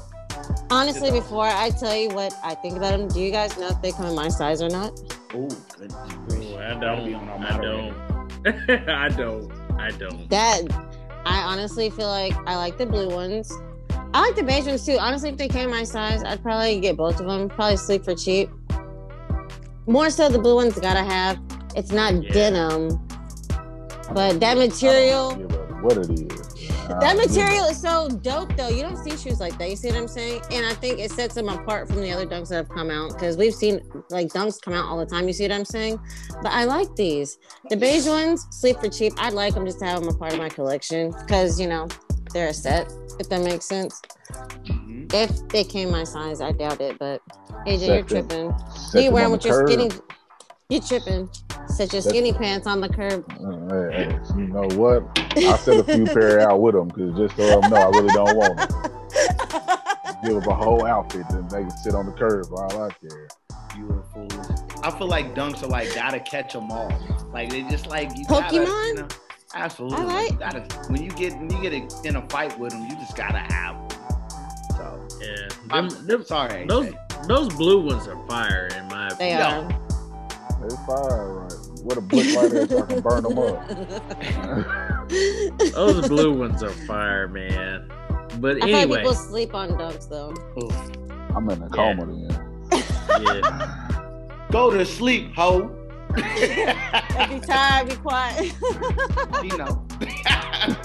Honestly, before I tell you what I think about them, do you guys know if they come in my size or not? Oh, goodness. I don't. That, I honestly feel like I like the blue ones. I like the beige ones too. Honestly, if they came my size, I'd probably get both of them. Probably Sleeper Cheap. More so the blue ones gotta have. It's not denim, but that material. What it is. That material is so dope though. You don't see shoes like that. You see what I'm saying? And I think it sets them apart from the other dunks that have come out, because we've seen like dunks come out all the time. You see what I'm saying? But I like these. The beige ones, Sleeper Cheap. I'd like them just to have them a part of my collection, because they're a set, if that makes sense. Mm-hmm. If they came my size, I doubt it. But AJ, you're tripping. You wearing with your skinny? You tripping? Set your skinny pants on the curb. Hey, you know what? I set a few pair out with them, because just so them know I really don't want them. Give them a whole outfit and they can sit on the curb. All I care. You are foolish. I feel like dunks are like gotta catch them all. Like, they just like you Pokemon. Gotta, absolutely. Right. You gotta, when you get in a fight with them, you just gotta have them. So yeah, I'm sorry. Those blue ones are fire in my opinion. They are. They fire, right? What a bush light is, so I can burn them up. Those blue ones are fire, man. But I anyway, feel like people sleep on dunks though. I'm in a coma then. Yeah. Go to sleep, ho. Be tired, be quiet. She know.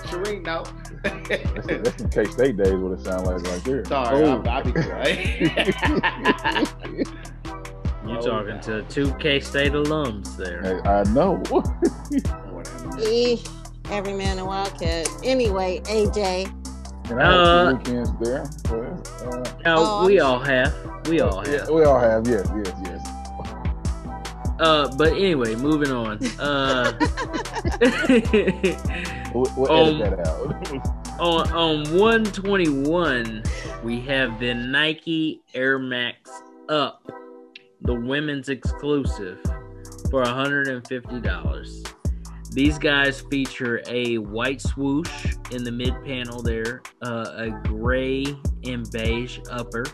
Shireen know. That's in K-State days what it sounds like right there. Sorry, I'll be quiet. You talking to two K-State alums there. Hey, I know. Every man a Wildcat. Anyway, AJ. And I had 2 weekends there. We all have. Yeah, we all have. Yes. But anyway, moving on. We'll edit that out. on 121, we have the Nike Air Max Up, the women's exclusive, for $150. These guys feature a white swoosh in the mid panel there, a gray and beige upper,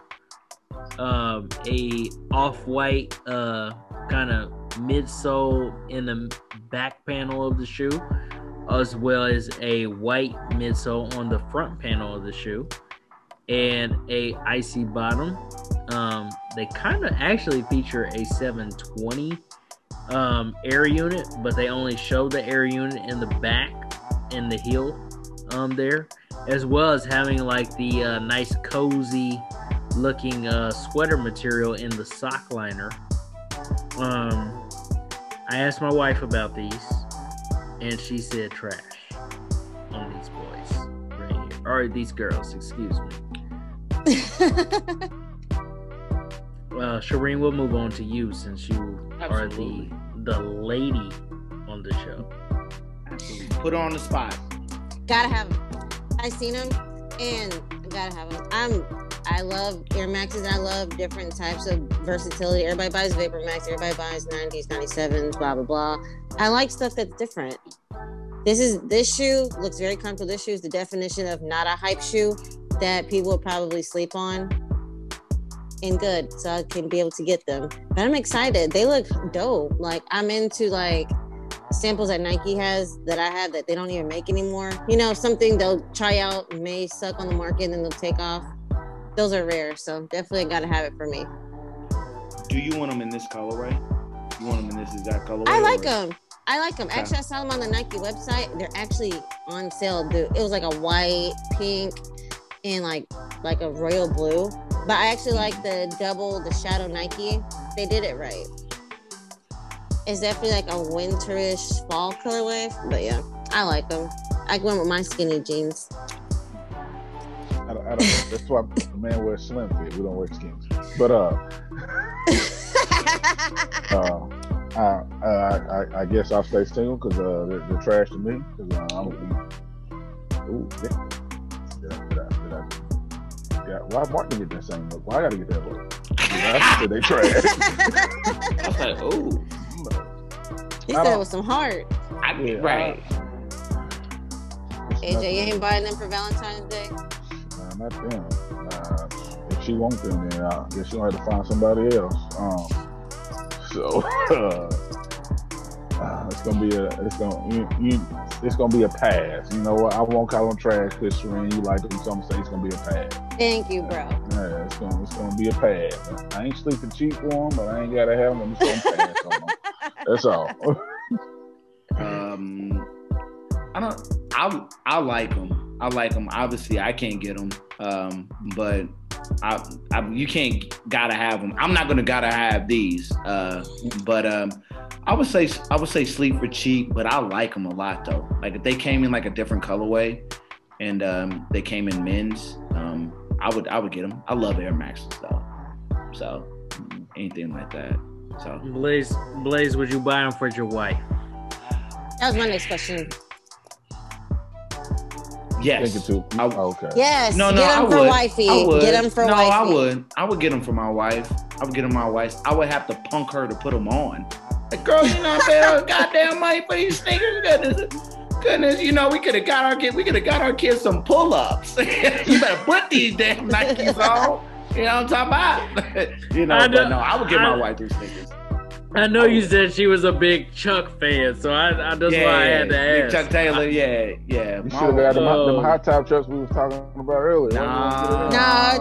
a off-white kind of midsole in the back panel of the shoe, as well as a white midsole on the front panel of the shoe, and a icy bottom. They kind of actually feature a 720 air unit, but they only show the air unit in the back and the heel there, as well as having like the nice cozy looking sweater material in the sock liner. I asked my wife about these, and she said trash on these boys right here, or these girls, excuse me. Shireen, we'll move on to you since you Absolutely. are the lady on the show. Absolutely. Put her on the spot. Gotta have them. I seen them and I gotta have them. I love Air Maxes and I love different types of versatility. Everybody buys Vapor Max, everybody buys 90s, 97s, blah blah blah. I like stuff that's different. This shoe looks very comfortable. This shoe is the definition of not a hype shoe that people will probably sleep on. And good, so I can be able to get them. But I'm excited. They look dope. Like, I'm into like samples that Nike has that I have that they don't even make anymore. You know, something they'll try out, may suck on the market, and then they'll take off. Those are rare, so definitely gotta have it for me. Do you want them in this colorway? You want them in this exact colorway? I like them. Okay. Actually, I saw them on the Nike website. They're actually on sale. It was like a white, pink, and like a royal blue. But I actually like the shadow Nike. They did it right. It's definitely like a winterish fall colorway. But yeah, I like them. I went with my skinny jeans. I don't. That's why the man wears slim fit. We don't wear skinny. But I guess I'll stay single because they're trash to me. Yeah, why Martin get that same look? Why I gotta get that look? I said they trash. I was like, oh. He said it was some heart. Right. AJ, you ain't buying them for Valentine's Day? Nah, not them. If she won't them, then I guess she'll have to find somebody else. It's gonna be a pass. You know what? I won't call them trash because Shireen, you like them, so I'm gonna say it's gonna be a pass. Thank you, bro. Yeah, it's gonna be a pass. I ain't sleeping cheap for them, but I ain't gotta have them. I'm just gonna pass on them. That's all. I like them. I like them. Obviously, I can't get them, but you gotta have them. I'm not gonna gotta have these, but I would say sleep for cheap, but I like them a lot though. Like if they came in like a different colorway, and they came in men's, I would get them. I love Air Maxes though, so anything like that. So Blaze, would you buy them for your wife? That was my next question. Yes. Okay. Yes. No, get them I for would. wifey. I would. Get them for no, wifey. I would. I would get them for my wife. I would get them for my wife. I would have to punk her to put them on. Like, girl, you know, pay goddamn money for these sneakers. Goodness, you know, we could have got our kids some pull-ups. You better put these damn Nikes on. You know what I'm talking about? You know, I would give my wife these sneakers. I know you said she was a big Chuck fan, so that's why I had to ask. Chuck Taylor, yeah. You should have got them high top trucks we was talking about earlier. No,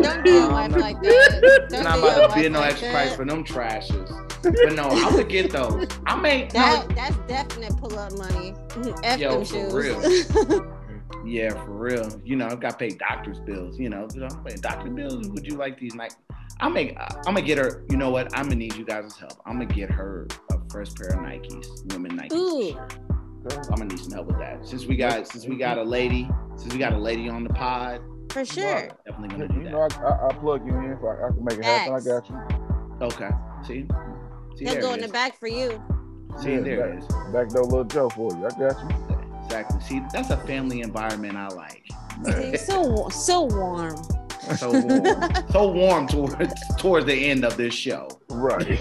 don't do your wife like that. Don't not about to be no extra price for them trashes. But no, I would get those. That's definite pull-up money. F them shoes. For real. Yeah, for real. You know, I've got to pay doctor's bills. You know, I'm paying doctor's bills. Would you like these Nike? I'm gonna get her. You know what? I'm gonna need you guys' help. I'm gonna get her a first pair of Nikes, women Nikes. Ooh. I'm gonna need some help with that. Since we got a lady on the pod. For sure. Definitely gonna do that. You know, I plug you in if I can make it happen. I got you. Okay. See, He'll go in the back for you. See, there it is. Back door little Joe for you. I got you. Exactly. See, that's a family environment I like. So warm. So warm. So warm towards the end of this show. Right.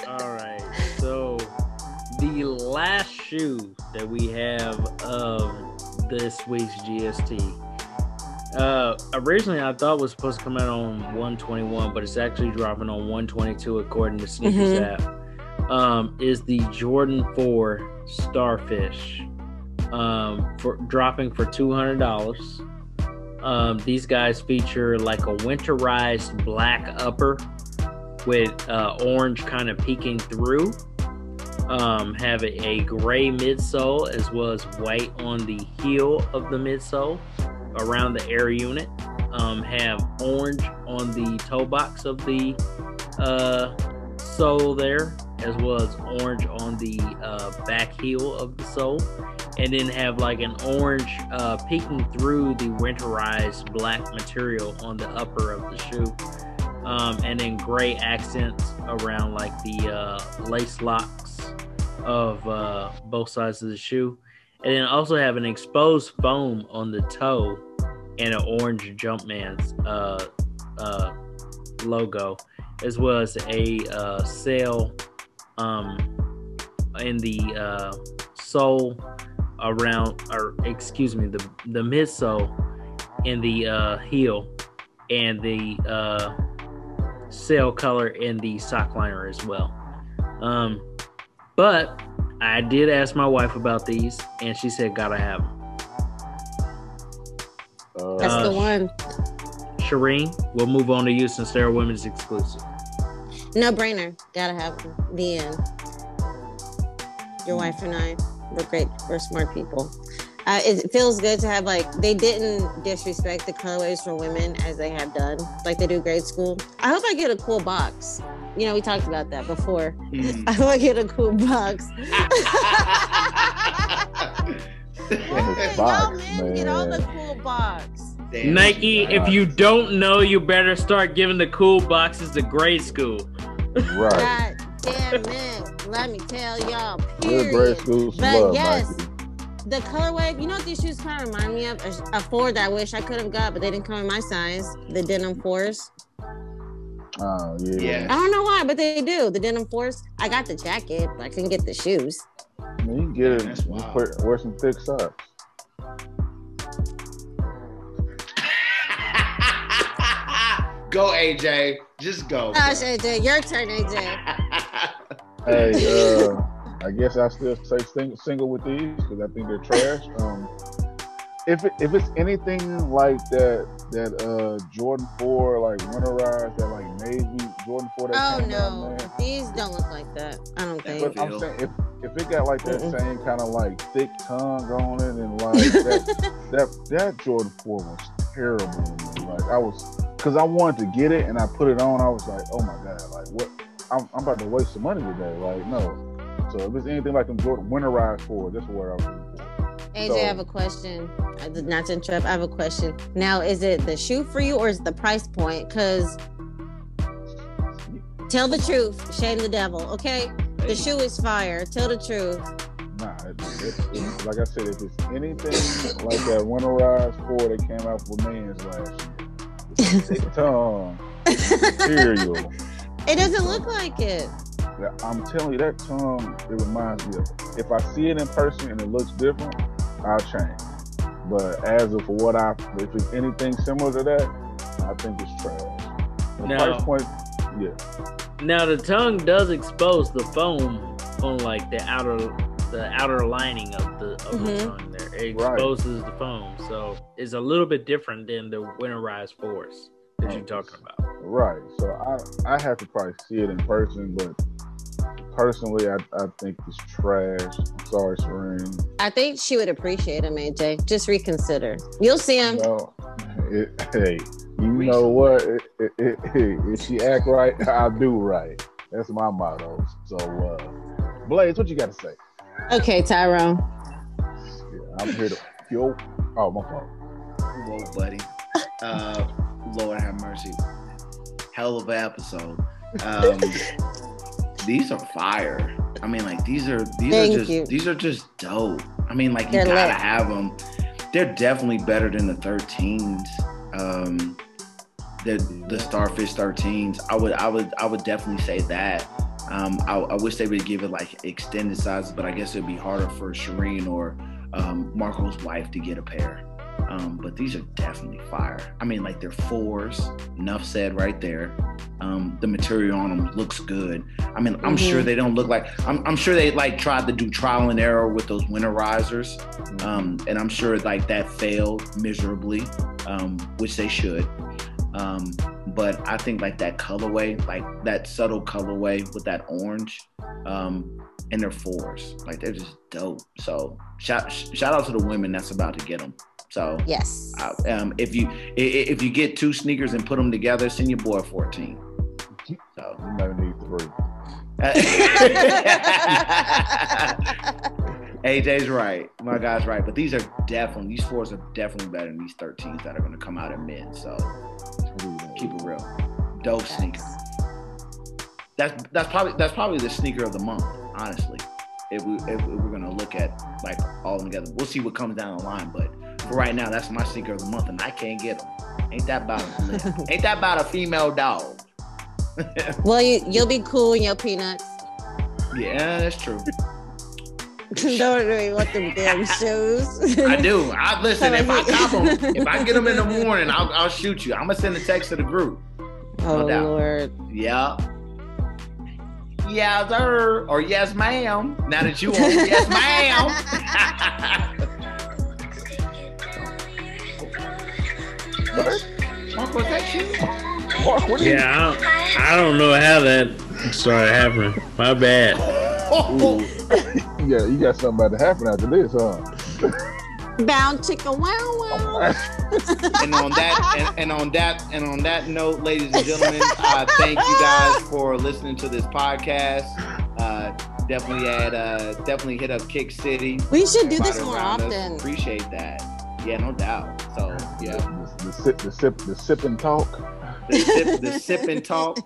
All right. So the last shoe that we have of this week's GST. Originally I thought was supposed to come out on 121, but it's actually dropping on 122 according to Sneakers app. Is the Jordan 4 Starfish. For dropping for $200. These guys feature like a winterized black upper with orange kind of peeking through. Have a gray midsole as well as white on the heel of the midsole around the air unit. Have orange on the toe box of the sole there, as well as orange on the back heel of the sole, and then have like an orange peeking through the winterized black material on the upper of the shoe, and then gray accents around like the lace locks of both sides of the shoe, and then also have an exposed foam on the toe and an orange Jumpman's logo, as well as a sail in the sole around, or excuse me, the midsole in the heel, and the sail color in the sock liner as well. But I did ask my wife about these, and she said gotta have them. That's the one. Shireen, we'll move on to you since they're women's exclusive. No brainer. Gotta have them. The end. Your wife and I, we're smart people. It feels good to have, like, they didn't disrespect the colorways for women as they have done, like they do grade school. I hope I get a cool box. You know, we talked about that before. I hope I get a cool box. Get all the cool box. Damn. Nike, if you don't know, you better start giving the cool boxes to grade school. Right. God damn it. Let me tell y'all. Period. Grade school, but love, yes, Nike. The colorway, you know what these shoes kind of remind me of? A 4 that I wish I could have got, but they didn't come in my size. The denim 4s. Oh, yeah. I don't know why, but they do. The denim 4s. I got the jacket, but I couldn't get the shoes. I mean, you can get it. Wear some thick socks. Go, AJ. Just go. Gosh, AJ. Your turn, AJ. Hey, I guess I still say single with these because I think they're trash. If it's anything like that Jordan 4 like winterized, that like navy Jordan 4 that oh came no, out, man. These don't look like that. I don't think. But I'm saying if it got like that same kind of like thick tongue on it, and like that Jordan 4 was terrible to me. Like because I wanted to get it and I put it on, I was like, oh my god, like what? I'm about to waste some money today. Like no. So if it's anything like them Jordan winterized 4, that's what I was looking for. AJ, I have a question. Not to interrupt, I have a question. Now, is it the shoe for you or is it the price point? Because tell the truth, shame the devil, okay? The shoe is fire. Tell the truth. Nah, it's like I said, if it's anything like that winterized 4 that came out for men's last year, thick tongue, material. It doesn't look like it. I'm telling you, that tongue, it reminds me of it. If I see it in person and it looks different, I'll change. But as of if it's anything similar to that, I think it's trash. The price point, yeah. Now the tongue does expose the foam on like the outer lining of the tongue there. It exposes the foam, so it's a little bit different than the winterized 4s that you're talking about. Right. So I have to probably see it in person, but personally, I think it's trash. I'm sorry, Serene. I think she would appreciate him, AJ. Just reconsider. You'll see him. Hey, you know what? If she act right, I'll do right. That's my motto. So, Blaze, what you got to say? Okay, Tyrone. Yeah, I'm here to... Oh, my fault. Whoa, buddy. Lord have mercy. Hell of an episode. These are fire. I mean, like these are just dope. I mean, like you gotta have them. They're definitely better than the 13s. The Starfish 13s. I would definitely say that. I wish they would give it like extended sizes, but I guess it'd be harder for Shireen or Marco's wife to get a pair. But these are definitely fire. I mean, like they're 4s. Enough said right there. The material on them looks good. I mean, I'm sure they don't look like. I'm sure they like tried to do trial and error with those winterizers, and I'm sure like that failed miserably, which they should. But I think like that colorway, like that subtle colorway with that orange, and they're 4s. Like they're just dope. So shout out to the women that's about to get them. So yes, if you get 2 sneakers and put them together, send your boy 14. So you might need 3. AJ's right. My guy's right. But these 4s are definitely better than these 13s that are going to come out in mid. So keep it real. Dope sneaker. That's probably the sneaker of the month, honestly. If we're gonna look at like all together, we'll see what comes down the line. But for right now, that's my sneaker of the month, and I can't get them. Ain't that about a female dog? Well, you'll be cool in your peanuts. Yeah, that's true. Don't really want them damn shoes. I do. Listen. If I cop them, if I get them in the morning, I'll shoot you. I'm gonna send a text to the group. Oh Lord. Yeah. Yes, sir. Or yes, ma'am. Now that you want yes, ma'am. Mark, was that you? Mark, what yeah, I don't know how that started happening. My bad. You got something about to happen after this, huh? Bound chicka wow wow. And on that note, ladies and gentlemen, thank you guys for listening to this podcast. Definitely hit up Kick City. We should do this more often. Appreciate that. Yeah, no doubt. So yeah, the sip and talk. The sip and talk.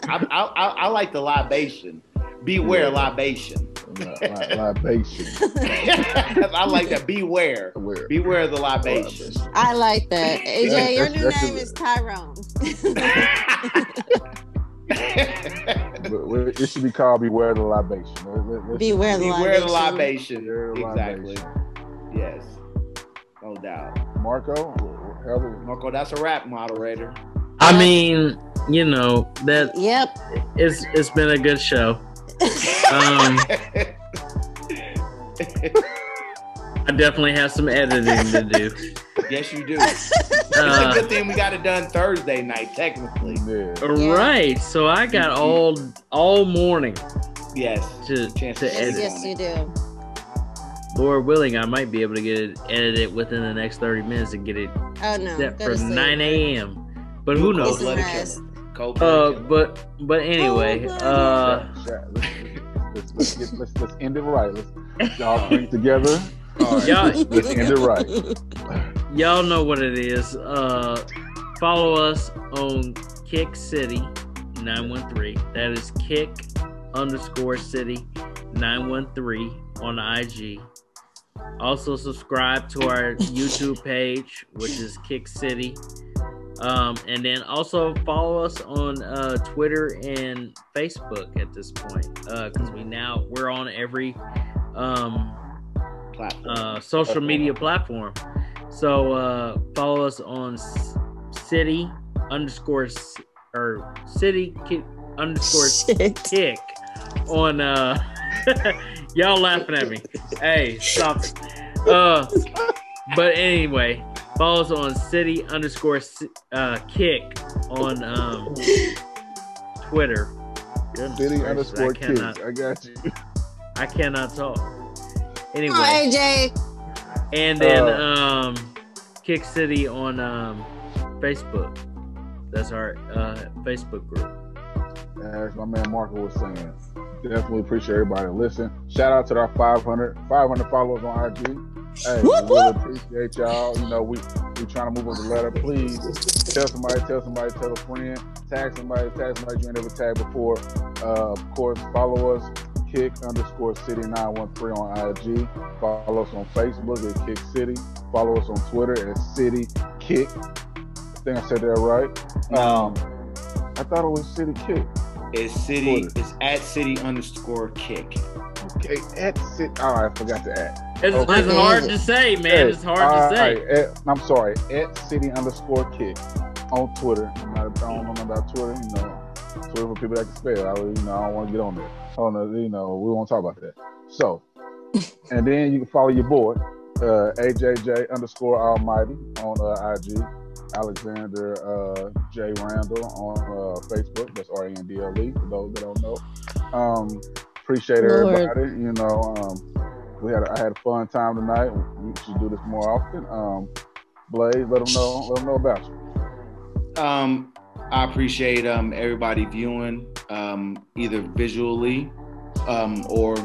I like the libation. Beware libation. Libation. I like that. Beware the libation. I like that. AJ, your new name is Tyrone. It should be called Beware the Libation. Beware the libation. Exactly. Yes. No doubt. Marco, that's a rap, moderator. I mean, you know that. Yep. It's been a good show. I definitely have some editing to do. Yes, you do. It's a good thing we got it done Thursday night, technically. Yeah. Right. So I got all morning. Yes. To edit. Yes, you do. Lord willing, I might be able to get it edited within the next 30 minutes and get it set for 9 a.m. But who knows? But anyway, let's end it right. Let's all bring together. Let's end it right. Y'all know what it is. Follow us on Kick City 913. That is Kick_City 913 on the IG. Also subscribe to our YouTube page, which is Kick City. And then also follow us on Twitter and Facebook at this point, because we're on every social media platform. So follow us on City_ Kick on y'all laughing at me. Hey, stop. But anyway, follow us on City_ Kick on Twitter. City_Kick. I got you. I cannot talk. Anyway. Oh, AJ. And then Kick City on Facebook. That's our Facebook group. As my man Marco was saying, definitely appreciate everybody listening. Shout out to our 500 followers on IG. Hey, we really appreciate y'all. You know, we We're trying to move up the ladder. Please tell somebody, tell a friend, tag somebody you ain't never tagged before. Of course, follow us, Kick_City913 on IG. Follow us on Facebook at Kick City. Follow us on Twitter at City Kick. I think I said that right. I thought it was City Kick. It's City. Twitter. It's at City_Kick. Okay, at City. Oh, I forgot to add. It's hard to say, man. Hey, it's hard to say. I'm sorry. At City_Kick on Twitter. I don't know nothing about Twitter. You know, Twitter for people that can spell. I don't want to get on there. Oh no, we won't talk about that. So, and then you can follow your boy, AJJ_Almighty on IG. Alexander J. Randall on Facebook. That's RANDLE for those that don't know. Appreciate everybody. You know, I had a fun time tonight. We should do this more often. Blaze, let them know about you. I appreciate everybody viewing, either visually or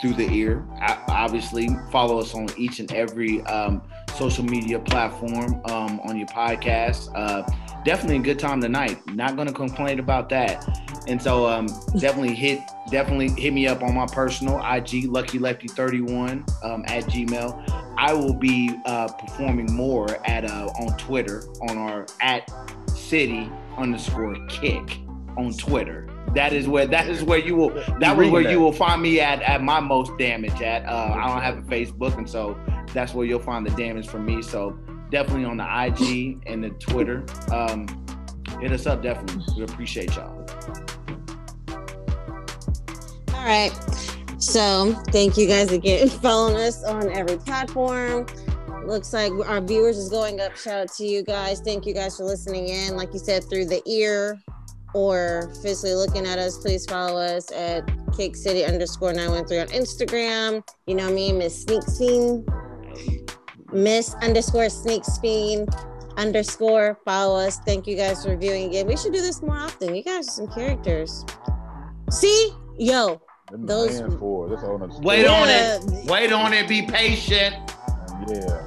through the ear. Obviously, follow us on each and every social media platform, on your podcast. Definitely a good time tonight. Not going to complain about that. And so definitely hit me up on my personal IG, LuckyLefty31 at Gmail. I will be performing more on Twitter on our at City_Kick on Twitter. That was where you will find me at my most damage at. I don't have a Facebook, and so that's where you'll find the damage from me. So definitely on the IG and the Twitter. Hit us up, definitely. We appreciate y'all. All right. So thank you guys again for following us on every platform. Looks like our viewers is going up. Shout out to you guys. Thank you guys for listening in. Like you said, through the ear or physically looking at us, please follow us at KickCity_913 on Instagram. You know me, Miss _Sneak _. Follow us. Thank you guys for viewing again. We should do this more often. You guys are some characters. See? Yo. Those wait on it. Be patient. Yeah.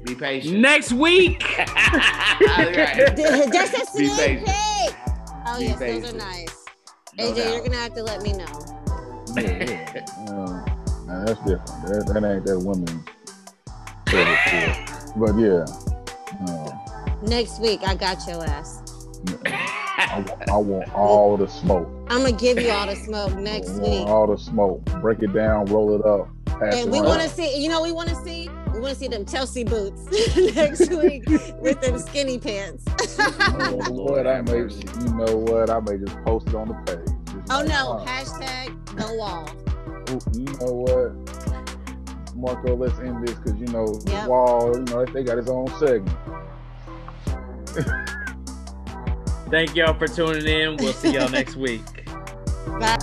Be patient. Next week. Just a sneak peek. Oh, yes, patient. Those are nice. AJ, you're going to have to let me know. Yeah. That's different. That ain't that woman. But yeah. Next week, I got your ass. I want all the smoke. I'm going to give you all the smoke next week. All the smoke. Break it down, roll it up. And we want to see, we want to see them Chelsea boots next week with them skinny pants. I may just post it on the page. Hashtag no wall. You know what? Marco, let's end this because the wall, they got his own segment. Thank y'all for tuning in. We'll see y'all next week. Bye.